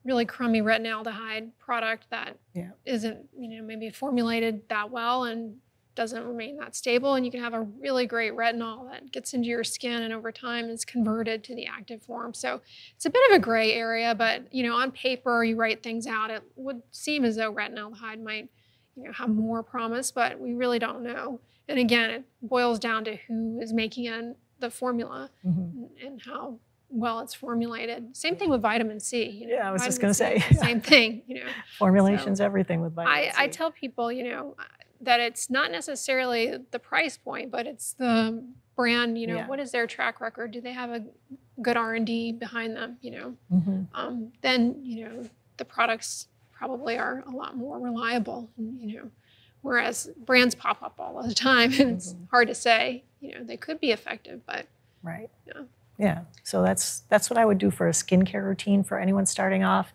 [SPEAKER 2] really crummy retinaldehyde product that isn't, maybe formulated that well and doesn't remain that stable, and you can have a really great retinol that gets into your skin and over time is converted to the active form. So it's a bit of a gray area, but on paper, you write things out, it would seem as though retinaldehyde might have more promise, but we really don't know. And again, it boils down to who is making the formula and how well it's formulated. Same thing with vitamin C.
[SPEAKER 1] I was just going to say.
[SPEAKER 2] Same thing.
[SPEAKER 1] Formulation's everything with vitamin C.
[SPEAKER 2] I tell people, that it's not necessarily the price point, but it's the brand, what is their track record? Do they have a good R&D behind them, Then, the products probably are a lot more reliable, whereas brands pop up all the time and it's hard to say, they could be effective, but.
[SPEAKER 1] Right.
[SPEAKER 2] Yeah.
[SPEAKER 1] Yeah, so that's what I would do for a skincare routine for anyone starting off.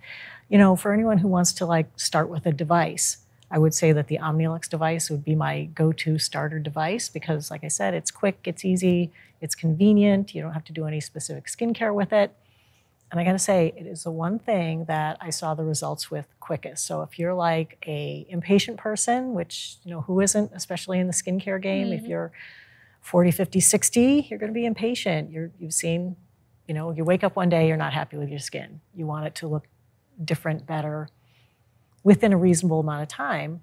[SPEAKER 1] You know, for anyone who wants to like start with a device, I would say that the Omnilux device would be my go-to starter device because, like I said, it's quick, it's easy, it's convenient. You don't have to do any specific skincare with it. And I gotta say, it is the one thing that I saw the results with quickest. So if you're like a impatient person, which, you know, who isn't, especially in the skincare game, if you're 40, 50, 60, you're gonna be impatient. You've seen, you know, you wake up one day, you're not happy with your skin. You want it to look different, better, within a reasonable amount of time.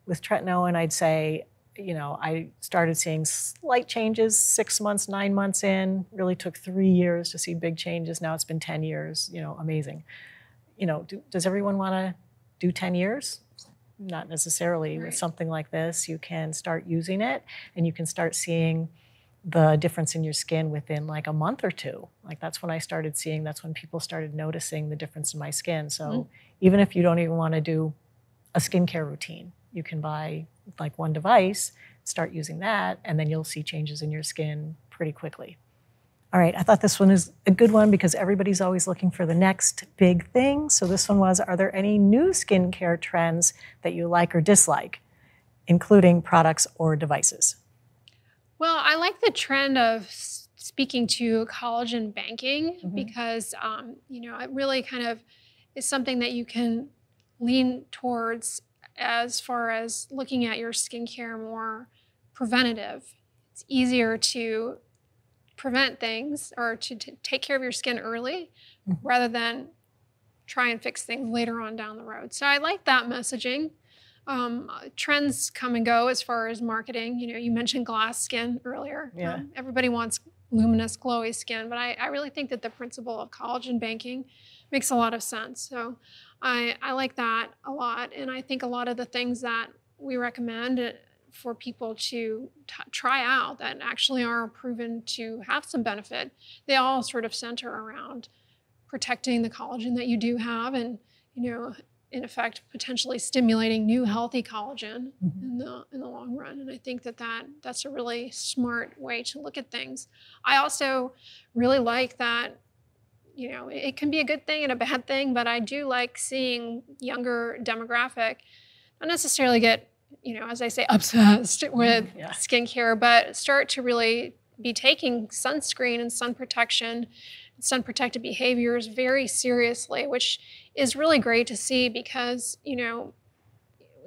[SPEAKER 1] With tretinoin, I'd say, you know, I started seeing slight changes 6 months, 9 months in, really took 3 years to see big changes. Now it's been 10 years, you know, amazing. You know, does everyone want to do 10 years? Not necessarily. Right. With something like this, you can start using it and you can start seeing the difference in your skin within like a month or two. Like that's when I started seeing, that's when people started noticing the difference in my skin. So even if you don't even want to do a skincare routine, you can buy like one device, start using that, and then you'll see changes in your skin pretty quickly. All right, I thought this one is a good one because everybody's always looking for the next big thing. So this one was, are there any new skincare trends that you like or dislike, including products or devices?
[SPEAKER 2] Well, I like the trend of speaking to collagen banking because, you know, it really kind of is something that you can lean towards as far as looking at your skincare more preventative. It's easier to prevent things or to take care of your skin early rather than try and fix things later on down the road. So I like that messaging. Trends come and go as far as marketing. You know, you mentioned glass skin earlier.
[SPEAKER 1] Yeah.
[SPEAKER 2] Everybody wants luminous, glowy skin, but I really think that the principle of collagen banking makes a lot of sense. So I like that a lot. And I think a lot of the things that we recommend for people to try out that actually are proven to have some benefit, they all sort of center around protecting the collagen that you do have and, you know, in effect, potentially stimulating new healthy collagen in the long run. And I think that's a really smart way to look at things. I also really like that, you know, it can be a good thing and a bad thing, but I do like seeing younger demographic not necessarily get, you know, as I say, obsessed with skincare, but start to really be taking sunscreen and sun protection, sun protected behaviors very seriously, which is really great to see because, you know,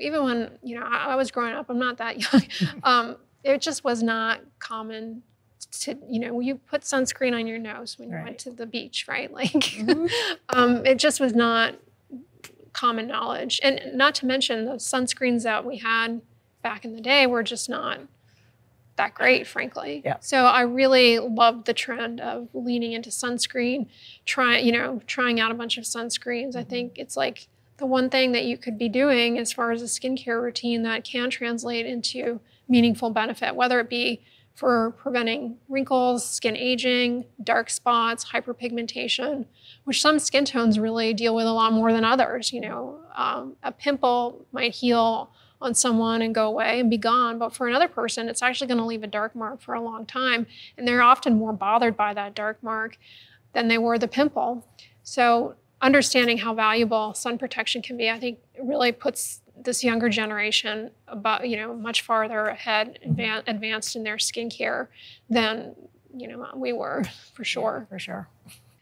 [SPEAKER 2] even when, you know, I was growing up, I'm not that young, it just was not common to, you know, you put sunscreen on your nose when you went to the beach, right? Like, it just was not common knowledge. And not to mention the sunscreens that we had back in the day were just not that great, frankly. Yeah. So I really loved the trend of leaning into sunscreen, trying out a bunch of sunscreens. I think it's like the one thing that you could be doing as far as a skincare routine that can translate into meaningful benefit, whether it be for preventing wrinkles, skin aging, dark spots, hyperpigmentation, which some skin tones really deal with a lot more than others. You know, a pimple might heal on someone and go away and be gone, but for another person, it's actually going to leave a dark mark for a long time, and they're often more bothered by that dark mark than they were the pimple. So understanding how valuable sun protection can be, I think, really puts this younger generation about, you know, much farther ahead, advanced in their skincare than, you know, we were, for sure.
[SPEAKER 1] Yeah, for sure.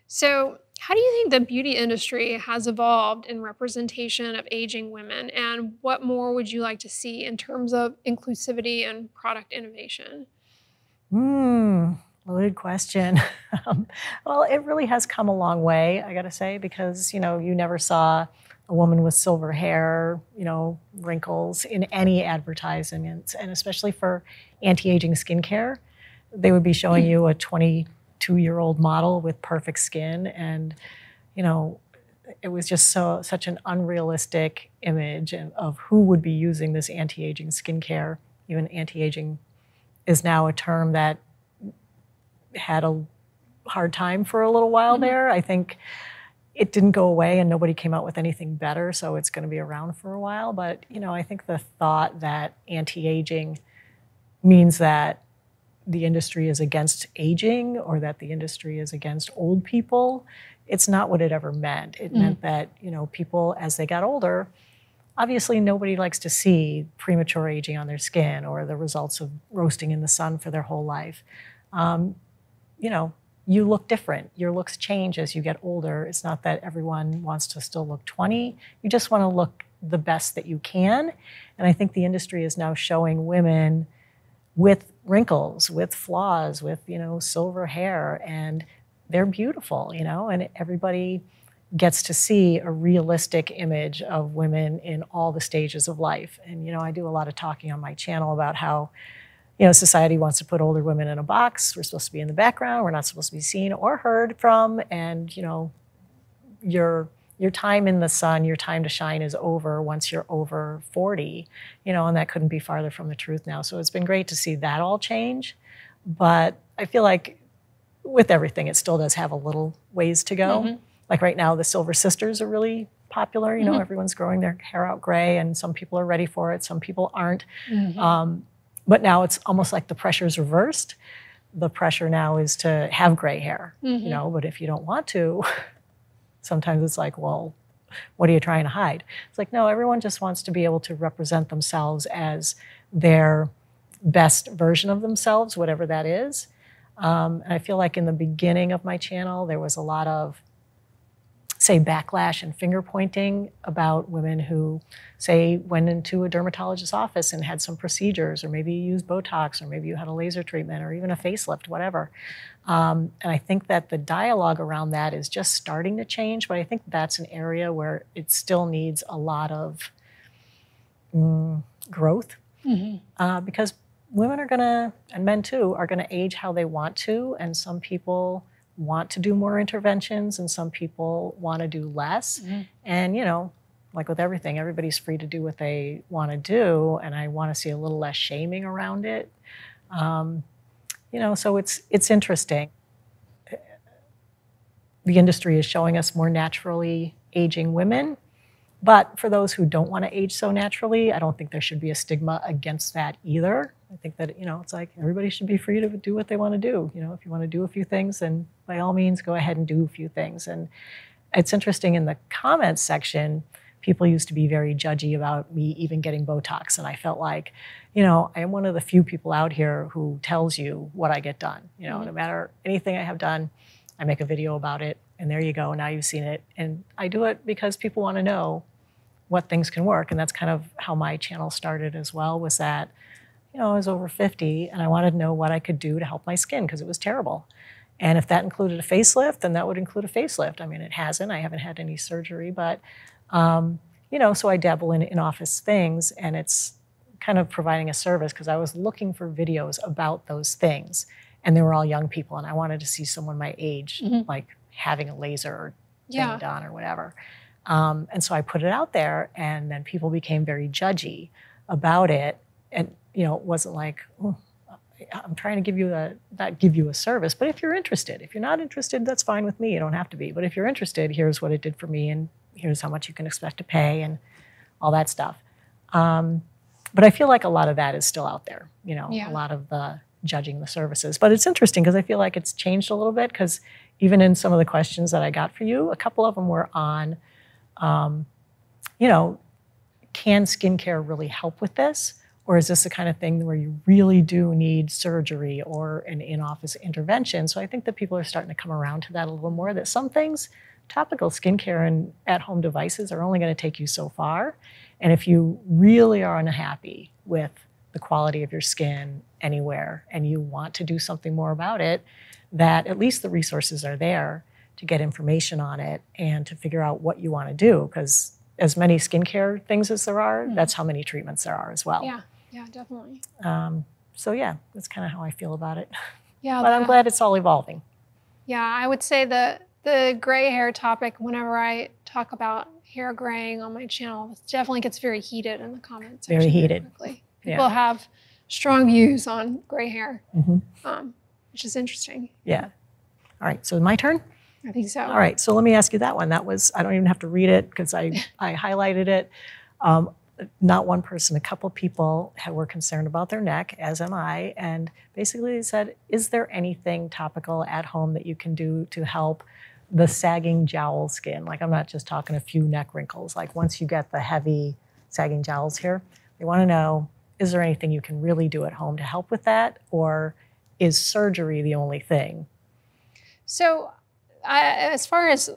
[SPEAKER 2] So how do you think the beauty industry has evolved in representation of aging women, and what more would you like to see in terms of inclusivity and product innovation?
[SPEAKER 1] Loaded question. Well, it really has come a long way, I gotta say, because, you know, you never saw a woman with silver hair, you know, wrinkles in any advertisements, and especially for anti-aging skincare, they would be showing you a 22-year-old model with perfect skin, and, you know, it was just such an unrealistic image of who would be using this anti-aging skincare. Even anti-aging is now a term that had a hard time for a little while there. I think it didn't go away and nobody came out with anything better, so it's going to be around for a while. But, you know, I think the thought that anti-aging means that the industry is against aging or that the industry is against old people. It's not what it ever meant. It meant that, people, as they got older, obviously nobody likes to see premature aging on their skin or the results of roasting in the sun for their whole life. You look different. Your looks change as you get older. It's not that everyone wants to still look 20. You just want to look the best that you can. And I think the industry is now showing women with wrinkles, with flaws, with, silver hair, and they're beautiful, and everybody gets to see a realistic image of women in all the stages of life. And, I do a lot of talking on my channel about how, society wants to put older women in a box. We're supposed to be in the background. We're not supposed to be seen or heard from. And, your time in the sun, your time to shine is over once you're over 40, and that couldn't be farther from the truth now. So it's been great to see that all change. But I feel like with everything, it still does have a little ways to go. Like right now, the Silver Sisters are really popular. Everyone's growing their hair out gray, and some people are ready for it. Some people aren't. But now it's almost like the pressure's reversed. The pressure now is to have gray hair, but if you don't want to, sometimes it's like, well, what are you trying to hide? It's like, no, everyone just wants to be able to represent themselves as their best version of themselves, whatever that is. And I feel like in the beginning of my channel, there was a lot of, say, backlash and finger pointing about women who, say, went into a dermatologist's office and had some procedures, or maybe you used Botox, or maybe you had a laser treatment, or even a facelift, whatever. And I think that the dialogue around that is just starting to change, but I think that's an area where it still needs a lot of growth, because women are gonna, and men too, are gonna age how they want to, and some people want to do more interventions and some people want to do less. And, like with everything, everybody's free to do what they want to do, and I want to see a little less shaming around it. So it's interesting. The industry is showing us more naturally aging women, but for those who don't want to age so naturally, I don't think there should be a stigma against that either. I think that, it's like everybody should be free to do what they want to do. If you want to do a few things, then by all means, go ahead and do a few things. And it's interesting, in the comments section, people used to be very judgy about me even getting Botox. And I felt like, I am one of the few people out here who tells you what I get done. No matter anything I have done, I make a video about it, and there you go. Now you've seen it. And I do it because people want to know what things can work. And that's kind of how my channel started as well, was that, I was over 50 and I wanted to know what I could do to help my skin because it was terrible. And if that included a facelift, then that would include a facelift. I mean, it hasn't. I haven't had any surgery, but, so I dabble in in-office things, and it's kind of providing a service because I was looking for videos about those things, and they were all young people, and I wanted to see someone my age, like having a laser thing done or whatever. And so I put it out there, and then people became very judgy about it. And, it wasn't like, oh, I'm trying to give you a service, but if you're interested, if you're not interested, that's fine with me. You don't have to be. But if you're interested, here's what it did for me, and here's how much you can expect to pay, and all that stuff. But I feel like a lot of that is still out there, a lot of the judging the services. But it's interesting because I feel like it's changed a little bit, because even in some of the questions that I got for you, a couple of them were on, can skincare really help with this? Or is this the kind of thing where you really do need surgery or an in-office intervention? So I think that people are starting to come around to that a little more, that some things, topical skincare and at-home devices, are only going to take you so far. And if you really are unhappy with the quality of your skin anywhere and you want to do something more about it, that at least the resources are there to get information on it and to figure out what you want to do. Because as many skincare things as there are, that's how many treatments there are as well.
[SPEAKER 2] Yeah, definitely.
[SPEAKER 1] That's kind of how I feel about it.
[SPEAKER 2] Yeah,
[SPEAKER 1] but I'm glad it's all evolving.
[SPEAKER 2] Yeah, I would say the gray hair topic, whenever I talk about hair graying on my channel, it definitely gets very heated in the comments section.
[SPEAKER 1] Very heated.
[SPEAKER 2] Quickly. People have strong views on gray hair, which is interesting.
[SPEAKER 1] Yeah. All right, so my turn?
[SPEAKER 2] I think so.
[SPEAKER 1] All right, so let me ask you that one. That was, I don't even have to read it because I highlighted it. not one person, a couple people were concerned about their neck, as am I, and basically they said, is there anything topical at home that you can do to help the sagging jowl skin? Like, I'm not just talking a few neck wrinkles. Like, once you get the heavy sagging jowls here, they want to know, is there anything you can really do at home to help with that, or is surgery the only thing?
[SPEAKER 2] So as far as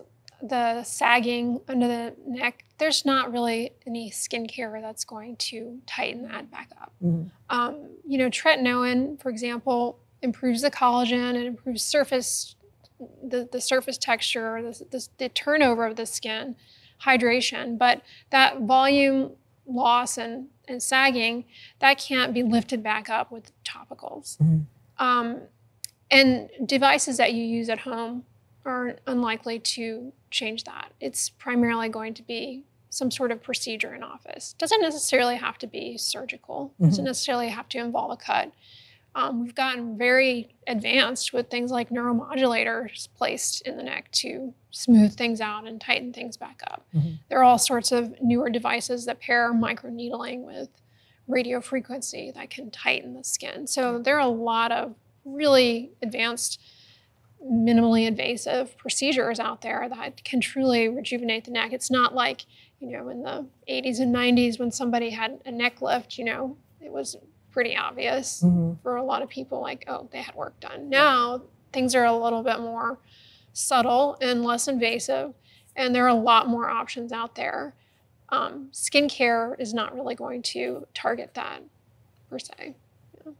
[SPEAKER 2] the sagging under the neck, there's not really any skincare that's going to tighten that back up. Mm-hmm. You know, tretinoin, for example, improves the collagen, it improves the surface texture, the turnover of the skin, hydration, but that volume loss and sagging, that can't be lifted back up with topicals. Mm-hmm. And devices that you use at home are unlikely to change that. It's primarily going to be some sort of procedure in office. Doesn't necessarily have to be surgical. Doesn't necessarily have to involve a cut. We've gotten very advanced with things like neuromodulators placed in the neck to smooth things out and tighten things back up. Mm-hmm. There are all sorts of newer devices that pair microneedling with radio frequency that can tighten the skin. So there are a lot of really advanced, minimally invasive procedures out there that can truly rejuvenate the neck. It's not like, you know, in the 80s and 90s when somebody had a neck lift, you know, it was pretty obvious for a lot of people, like, oh, they had work done. Now things are a little bit more subtle and less invasive, and there are a lot more options out there. Skincare is not really going to target that per se. Yeah.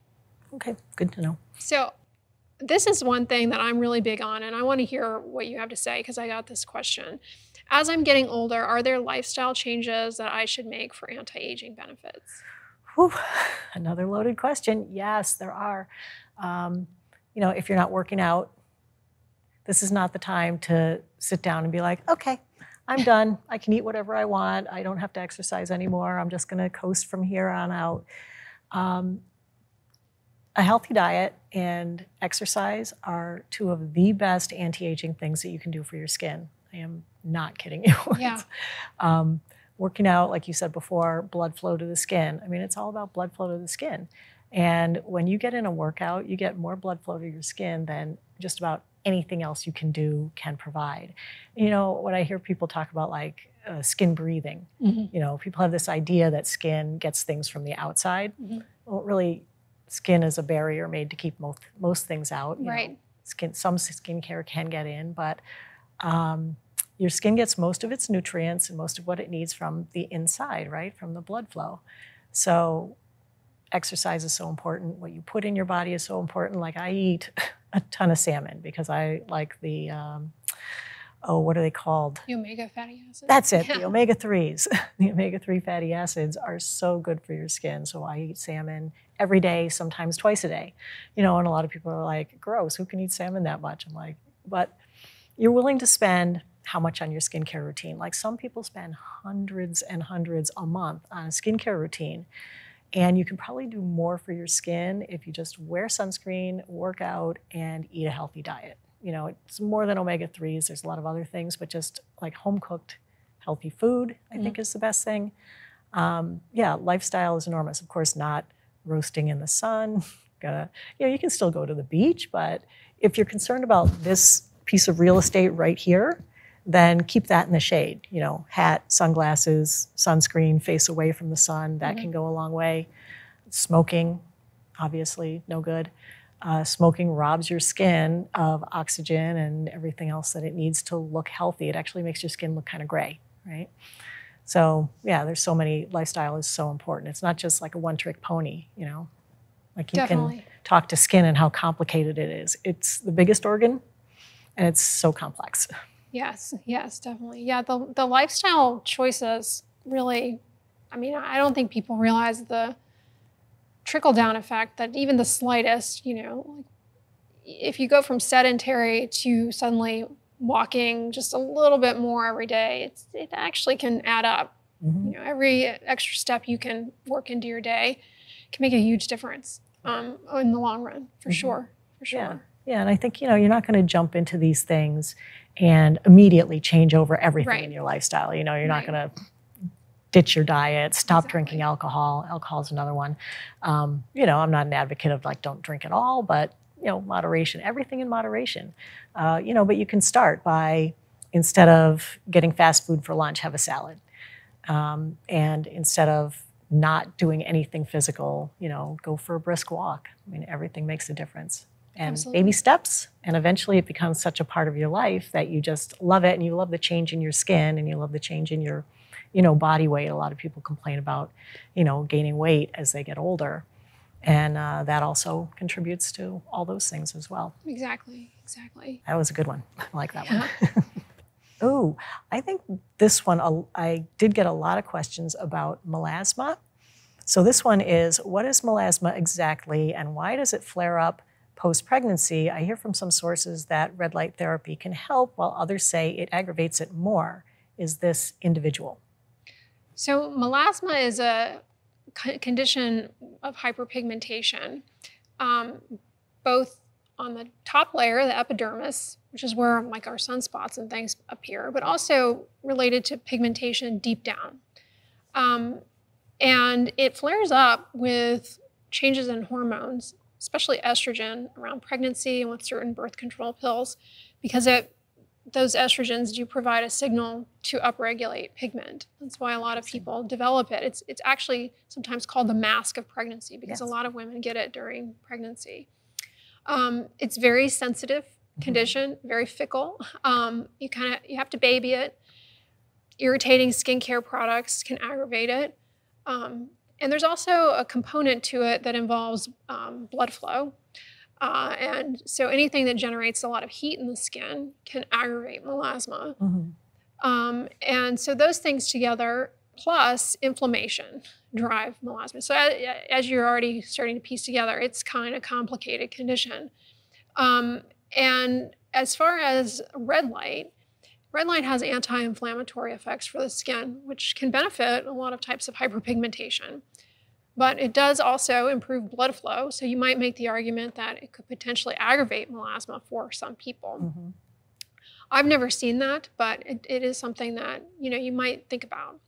[SPEAKER 1] Okay, good to know.
[SPEAKER 2] So this is one thing that I'm really big on, and I want to hear what you have to say because I got this question. As I'm getting older, are there lifestyle changes that I should make for anti-aging benefits?
[SPEAKER 1] Whew, another loaded question. Yes, there are. You know, if you're not working out, this is not the time to sit down and be like, okay, I'm done. I can eat whatever I want. I don't have to exercise anymore. I'm just going to coast from here on out. A healthy diet and exercise are two of the best anti-aging things that you can do for your skin. I am not kidding you.
[SPEAKER 2] Yeah.
[SPEAKER 1] Working out, like you said before, blood flow to the skin. I mean, it's all about blood flow to the skin. And when you get in a workout, you get more blood flow to your skin than just about anything else you can do can provide. You know, when I hear people talk about like skin breathing, you know, people have this idea that skin gets things from the outside. Well, really, skin is a barrier made to keep most things out.
[SPEAKER 2] Right.
[SPEAKER 1] Know, some skincare can get in, but your skin gets most of its nutrients and most of what it needs from the inside, right? From the blood flow. So exercise is so important. What you put in your body is so important. Like, I eat a ton of salmon because I like the, what are they called?
[SPEAKER 2] The omega fatty acids.
[SPEAKER 1] That's it, the omega-3s. The omega-3 fatty acids are so good for your skin. So I eat salmon every day, sometimes twice a day. You know, and a lot of people are like, gross, who can eat salmon that much? I'm like, but you're willing to spend how much on your skincare routine? Like, some people spend hundreds and hundreds a month on a skincare routine. And you can probably do more for your skin if you just wear sunscreen, work out, and eat a healthy diet. You know, it's more than omega-3s. There's a lot of other things, but just like home-cooked, healthy food, I think is the best thing. Yeah, lifestyle is enormous. Of course, not roasting in the sun. You know, you can still go to the beach, but if you're concerned about this piece of real estate right here, then keep that in the shade. You know, hat, sunglasses, sunscreen, face away from the sun, that can go a long way. Smoking, obviously, no good. Smoking robs your skin of oxygen and everything else that it needs to look healthy. It actually makes your skin look kind of gray, right? So yeah, there's so many, lifestyle is so important. It's not just like a one-trick pony, you know? Like, you can talk to skin and how complicated it is. It's the biggest organ, and it's so complex.
[SPEAKER 2] Yes, definitely. Yeah, the lifestyle choices really, I mean, I don't think people realize the trickle-down effect that even the slightest, you know, like if you go from sedentary to suddenly walking just a little bit more every day, it actually can add up. You know, every extra step you can work into your day can make a huge difference in the long run, for sure. Yeah,
[SPEAKER 1] and I think, you know, you're not going to jump into these things and immediately change over everything in your lifestyle. You know, you're not going to ditch your diet, stop drinking alcohol. Alcohol is another one. You know, I'm not an advocate of like, don't drink at all, but, you know, moderation, everything in moderation. You know, but you can start by, instead of getting fast food for lunch, have a salad. And instead of not doing anything physical, you know, go for a brisk walk. I mean, everything makes a difference. And
[SPEAKER 2] Absolutely.
[SPEAKER 1] baby steps, and eventually it becomes such a part of your life that you just love it, and you love the change in your skin, and you love the change in your, you know, body weight. A lot of people complain about, you know, gaining weight as they get older. And that also contributes to all those things as well.
[SPEAKER 2] Exactly, exactly.
[SPEAKER 1] That was a good one. I like that one. Oh, I think this one, I did get a lot of questions about melasma. So this one is, what is melasma exactly, and why does it flare up post-pregnancy? I hear from some sources that red light therapy can help, while others say it aggravates it more. Is this individual?
[SPEAKER 2] So melasma is a condition of hyperpigmentation, both on the top layer, the epidermis, which is where like our sunspots and things appear, but also related to pigmentation deep down. And it flares up with changes in hormones, especially estrogen around pregnancy and with certain birth control pills, because those estrogens do provide a signal to upregulate pigment. That's why a lot of people develop it. It's actually sometimes called the mask of pregnancy, because a lot of women get it during pregnancy. It's very sensitive condition, very fickle. You have to baby it. Irritating skincare products can aggravate it. And there's also a component to it that involves blood flow. And so anything that generates a lot of heat in the skin can aggravate melasma. And so those things together, plus inflammation, drive melasma. So as you're already starting to piece together, it's kind of complicated condition. And as far as red light has anti-inflammatory effects for the skin, which can benefit a lot of types of hyperpigmentation. But it does also improve blood flow, so you might make the argument that it could potentially aggravate melasma for some people. I've never seen that, but it is something that, you know, you might think about.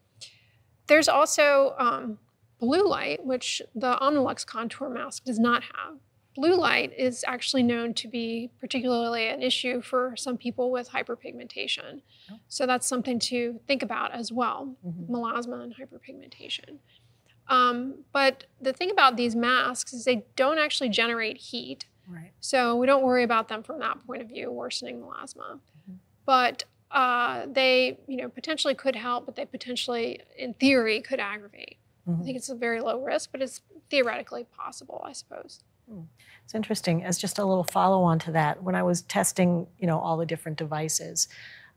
[SPEAKER 2] There's also blue light, which the Omnilux contour mask does not have. Blue light is actually known to be particularly an issue for some people with hyperpigmentation. So that's something to think about as well, melasma and hyperpigmentation. But the thing about these masks is they don't actually generate heat. So we don't worry about them from that point of view, worsening melasma. But they, you know, potentially could help, but they potentially, in theory, could aggravate. I think it's a very low risk, but it's theoretically possible, I suppose.
[SPEAKER 1] It's interesting. As just a little follow-on to that, when I was testing, you know, all the different devices,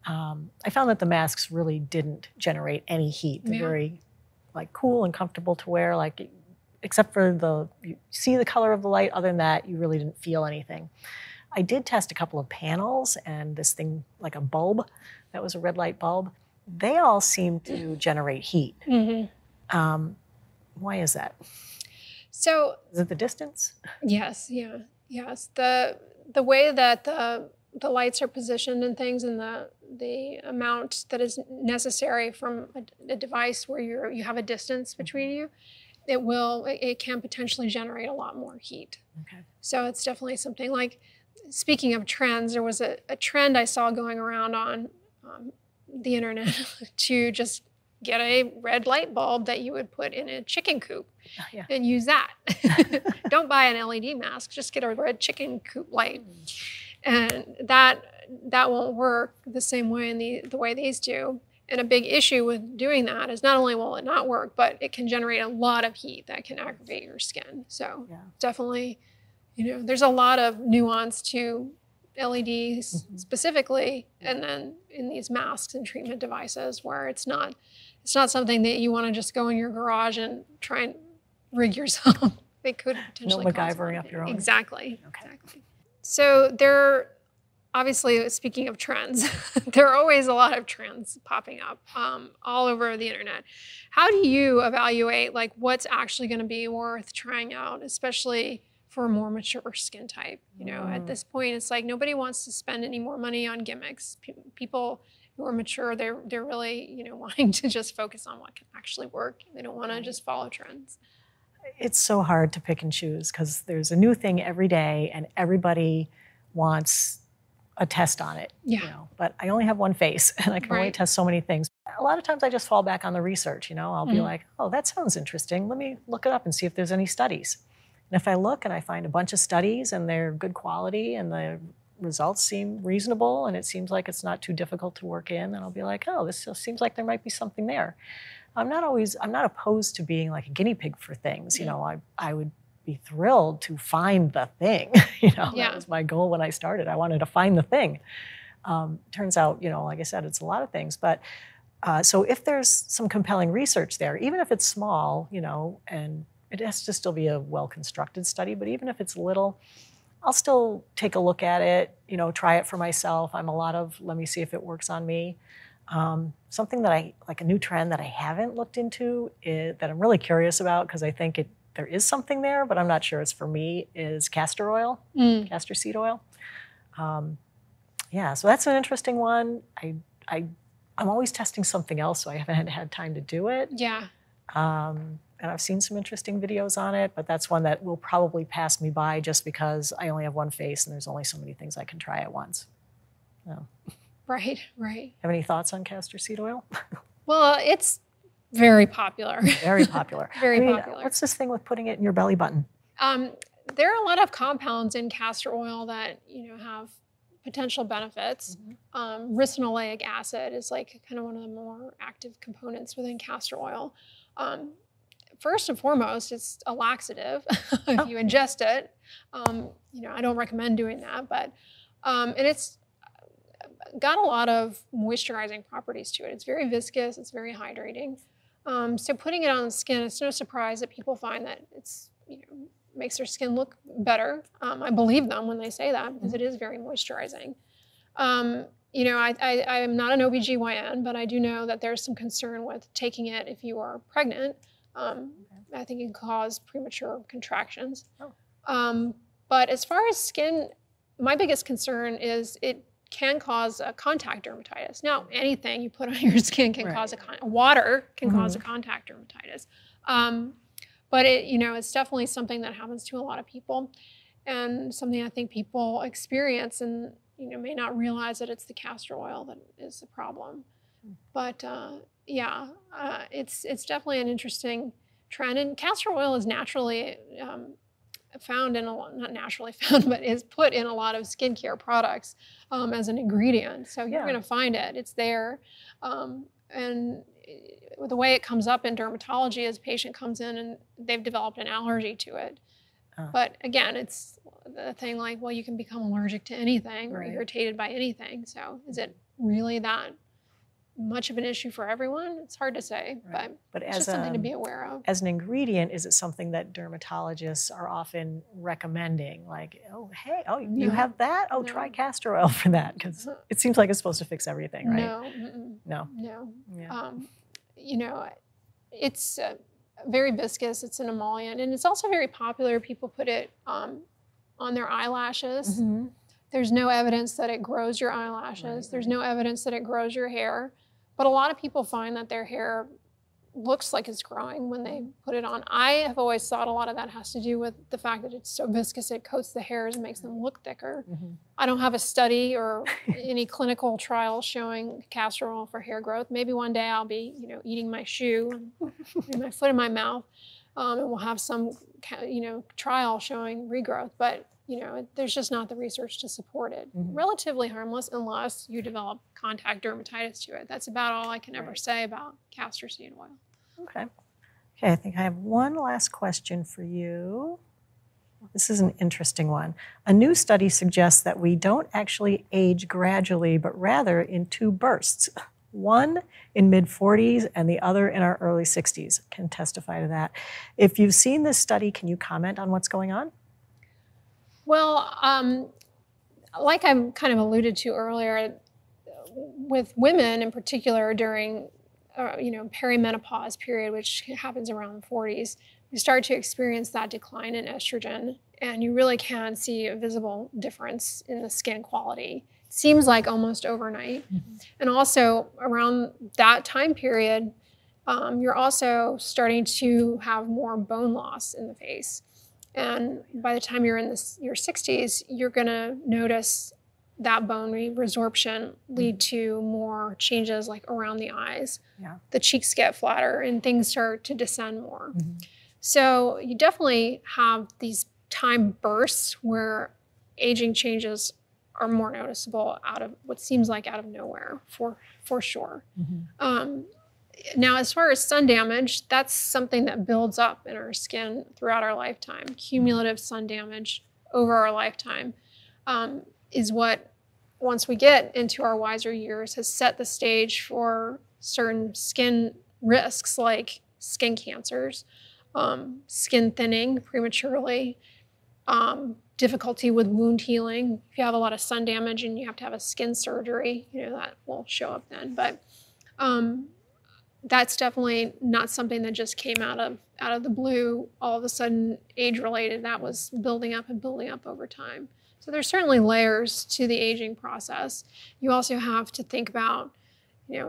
[SPEAKER 1] I found that the masks really didn't generate any heat. They're very, like, cool and comfortable to wear, like, except for you see the color of the light. Other than that, you really didn't feel anything. I did test a couple of panels, and this thing, like a bulb, that was a red light bulb, they all seemed to generate heat. Why is that?
[SPEAKER 2] So
[SPEAKER 1] is it the distance?
[SPEAKER 2] Yes, yes. The way that the lights are positioned and things, and the amount that is necessary from a device where you have a distance between you, it can potentially generate a lot more heat. So it's definitely something like, speaking of trends, there was a trend I saw going around on the internet to just get a red light bulb that you would put in a chicken coop and use that. Don't buy an LED mask, just get a red chicken coop light. And that won't work the same way in the way these do. And a big issue with doing that is not only will it not work, but it can generate a lot of heat that can aggravate your skin. So definitely, you know, there's a lot of nuance to LEDs specifically, and then in these masks and treatment devices where it's not something that you want to just go in your garage and try and rig yourself. They could potentially cause
[SPEAKER 1] MacGyvering up your own.
[SPEAKER 2] Exactly. So there, obviously, speaking of trends, there are always a lot of trends popping up all over the internet. How do you evaluate like what's actually going to be worth trying out, especially for a more mature skin type. You know, at this point, it's like nobody wants to spend any more money on gimmicks. People who are mature, they're really, you know, wanting to just focus on what can actually work. They don't want to just follow trends.
[SPEAKER 1] It's so hard to pick and choose because there's a new thing every day and everybody wants a test on it.
[SPEAKER 2] Yeah.
[SPEAKER 1] You know, but I only have one face and I can only test so many things. A lot of times I just fall back on the research, you know, I'll be like, oh, that sounds interesting. Let me look it up and see if there's any studies. And if I look and I find a bunch of studies and they're good quality and the results seem reasonable and it seems like it's not too difficult to work in, then I'll be like, oh, this seems like there might be something there. I'm not opposed to being like a guinea pig for things. You know, I would be thrilled to find the thing. You know, that was my goal when I started. I wanted to find the thing. Turns out, you know, like I said, it's a lot of things. But so if there's some compelling research there, even if it's small, you know, and it has to still be a well-constructed study, but even if it's little, I'll still take a look at it, you know, try it for myself. I'm a lot of, let me see if it works on me. Something that like a new trend that I haven't looked into that I'm really curious about because I think there is something there, but I'm not sure it's for me, is castor oil, castor seed oil. Yeah, so that's an interesting one. I'm always testing something else, so I haven't had time to do it.
[SPEAKER 2] Yeah.
[SPEAKER 1] And I've seen some interesting videos on it, but that's one that will probably pass me by just because I only have one face and there's only so many things I can try at once. No.
[SPEAKER 2] Right, right.
[SPEAKER 1] Have any thoughts on castor seed oil?
[SPEAKER 2] Well, it's very popular.
[SPEAKER 1] Very popular.
[SPEAKER 2] Very popular.
[SPEAKER 1] What's this thing with putting it in your belly button?
[SPEAKER 2] There are a lot of compounds in castor oil that, you know, have potential benefits. Ricinoleic acid is like kind of one of the more active components within castor oil. First and foremost, it's a laxative if you ingest it. You know, I don't recommend doing that, but and it's got a lot of moisturizing properties to it. It's very viscous, it's very hydrating. So putting it on the skin, it's no surprise that people find that it's, you know, makes their skin look better. I believe them when they say that because it is very moisturizing. You know, I'm not an OBGYN, but I do know that there's some concern with taking it if you are pregnant. I think it can cause premature contractions. But as far as skin, my biggest concern is it can cause a contact dermatitis. Now, anything you put on your skin can cause water can cause a contact dermatitis. But it, you know, it's definitely something that happens to a lot of people and something I think people experience and, you know, may not realize that it's the castor oil that is the problem. But yeah, it's definitely an interesting trend. And castor oil is naturally found in a lot, not naturally found, but is put in a lot of skincare products as an ingredient. So you're going to find it. It's there. And the way it comes up in dermatology is a patient comes in and they've developed an allergy to it. But again, it's the thing like, well, you can become allergic to anything or irritated by anything. So is it really that much of an issue for everyone? It's hard to say, but it's just something to be aware of.
[SPEAKER 1] As an ingredient, is it something that dermatologists are often recommending? Like, oh, hey, oh, you have that? Oh, try castor oil for that, because it seems like it's supposed to fix everything, right? No. Yeah.
[SPEAKER 2] You know, it's very viscous. It's an emollient, and it's also very popular. People put it on their eyelashes. There's no evidence that it grows your eyelashes. There's no evidence that it grows your hair. But a lot of people find that their hair looks like it's growing when they put it on. I have always thought a lot of that has to do with the fact that it's so viscous, it coats the hairs and makes them look thicker. I don't have a study or any clinical trials showing castor oil for hair growth. Maybe one day I'll be, you know, eating my shoe and putting my foot in my mouth, and we'll have some, you know, trial showing regrowth. But you know, there's just not the research to support it. Relatively harmless unless you develop contact dermatitis to it. That's about all I can ever say about castor seed oil. Okay, I think I have one last question for you. This is an interesting one. A new study suggests that we don't actually age gradually, but rather in two bursts. One in mid-40s and the other in our early 60s. Can testify to that. If you've seen this study, can you comment on what's going on? Well, like I kind of alluded to earlier, with women in particular during, you know, perimenopause period, which happens around the 40s, we start to experience that decline in estrogen. and you really can see a visible difference in the skin quality. It seems like almost overnight. Mm-hmm. And also around that time period, you're also starting to have more bone loss in the face. And by the time you're in your 60s, you're going to notice that bone resorption lead to more changes like around the eyes. Yeah. The cheeks get flatter and things start to descend more. Mm-hmm. So you definitely have these time bursts where aging changes are more noticeable out of what seems like out of nowhere for sure. Mm-hmm. Now, as far as sun damage, that's something that builds up in our skin throughout our lifetime. Cumulative sun damage over our lifetime is what, once we get into our wiser years, has set the stage for certain skin risks like skin cancers, skin thinning prematurely, difficulty with wound healing. If you have a lot of sun damage and you have to have a skin surgery, that will show up then. But that's definitely not something that just came out of the blue, all of a sudden age-related. That was building up and building up over time. So there's certainly layers to the aging process. You also have to think about,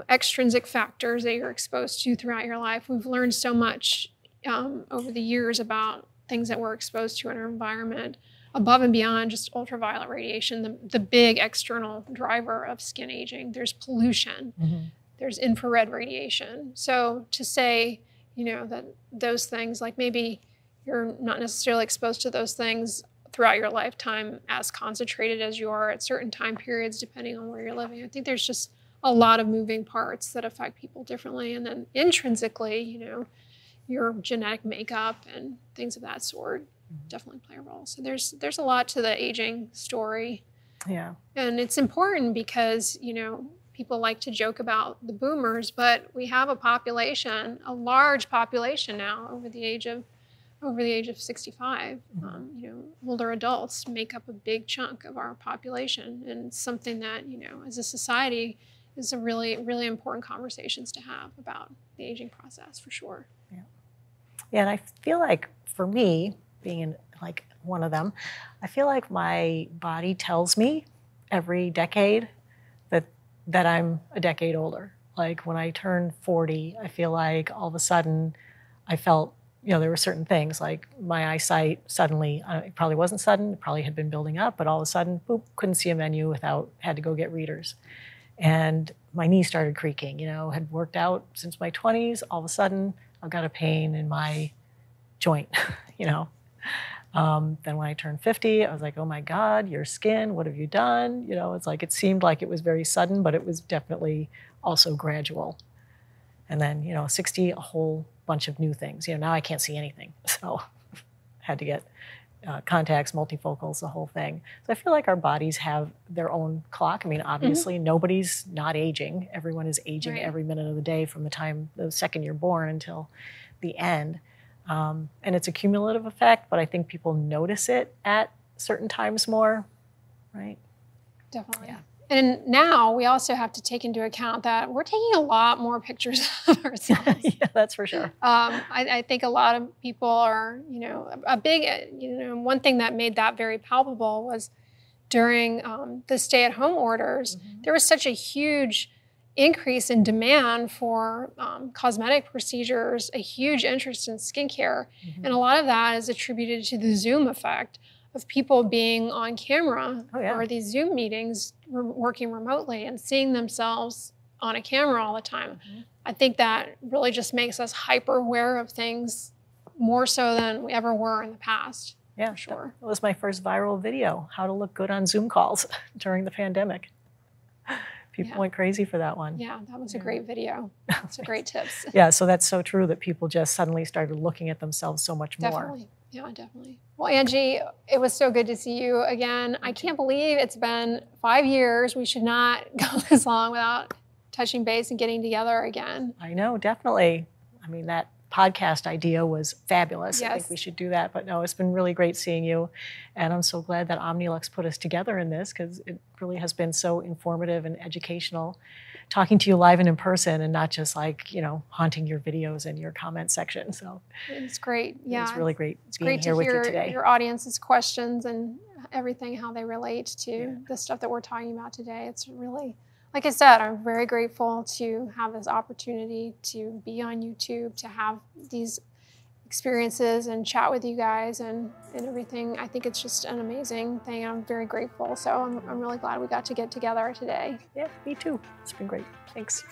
[SPEAKER 2] extrinsic factors that you're exposed to throughout your life. We've learned so much over the years about things that we're exposed to in our environment, above and beyond just ultraviolet radiation, the big external driver of skin aging. There's pollution. Mm-hmm. There's infrared radiation. So to say, that those things, like maybe you're not necessarily exposed to those things throughout your lifetime as concentrated as you are at certain time periods, depending on where you're living. I think there's just a lot of moving parts that affect people differently. And then intrinsically, your genetic makeup and things of that sort definitely play a role. So there's a lot to the aging story. Yeah. And it's important because, people like to joke about the boomers, but we have a large population now over the age of 65. Mm-hmm. Older adults make up a big chunk of our population, and something that, as a society is a really, really important conversations to have about the aging process for sure.
[SPEAKER 1] Yeah. Yeah, and I feel like for me, being one of them, I feel like my body tells me every decade that I'm a decade older. Like when I turned 40, I feel like all of a sudden I felt, there were certain things like my eyesight suddenly, it probably wasn't sudden, it probably had been building up, but all of a sudden, boop, couldn't see a menu had to go get readers. And my knee started creaking, had worked out since my 20s. All of a sudden, I've got a pain in my joint, Then when I turned 50, I was like, oh my God, your skin, what have you done? It's like, it seemed like it was very sudden, but it was definitely also gradual. And then, 60, a whole bunch of new things. Now I can't see anything. So had to get contacts, multifocals, the whole thing. So I feel like our bodies have their own clock. I mean, obviously, nobody's not aging. Everyone is aging every minute of the day from the second you're born until the end. And it's a cumulative effect, but I think people notice it at certain times more, right?
[SPEAKER 2] Definitely. Yeah. And now we also have to take into account that we're taking a lot more pictures of ourselves.
[SPEAKER 1] Yeah, that's for sure.
[SPEAKER 2] I think a lot of people are, a big, one thing that made that very palpable was during the stay-at-home orders, there was such a huge increase in demand for cosmetic procedures, a huge interest in skincare. And a lot of that is attributed to the Zoom effect of people being on camera or these Zoom meetings, working remotely and seeing themselves on a camera all the time. I think that really just makes us hyper aware of things more so than we ever were in the past.
[SPEAKER 1] Yeah, for sure. It was my first viral video, how to look good on Zoom calls during the pandemic. People went crazy for that one.
[SPEAKER 2] Yeah, that was a great video. That's a great tips.
[SPEAKER 1] Yeah, so that's so true that people just suddenly started looking at themselves so much more.
[SPEAKER 2] Definitely. Yeah, definitely. Well, Angie, it was so good to see you again. I can't believe it's been 5 years. We should not go this long without touching base and getting together again.
[SPEAKER 1] I know, definitely. I mean, that podcast idea was fabulous.
[SPEAKER 2] Yes.
[SPEAKER 1] I think we should do that. But no, it's been really great seeing you. And I'm so glad that Omnilux put us together in this because it really has been so informative and educational. talking to you live and in person and not just like, you know, haunting your videos and your comment section. So
[SPEAKER 2] it's great. Yeah.
[SPEAKER 1] It's really great
[SPEAKER 2] It's
[SPEAKER 1] being
[SPEAKER 2] great
[SPEAKER 1] here
[SPEAKER 2] to
[SPEAKER 1] with you
[SPEAKER 2] hear
[SPEAKER 1] today.
[SPEAKER 2] your audience's questions and everything, how they relate to the stuff that we're talking about today. It's really, like I said, I'm very grateful to have this opportunity to be on YouTube, to have these experiences and chat with you guys and everything. I think it's just an amazing thing. I'm very grateful. So I'm really glad we got to get together today.
[SPEAKER 1] Yeah, me too. It's been great. Thanks.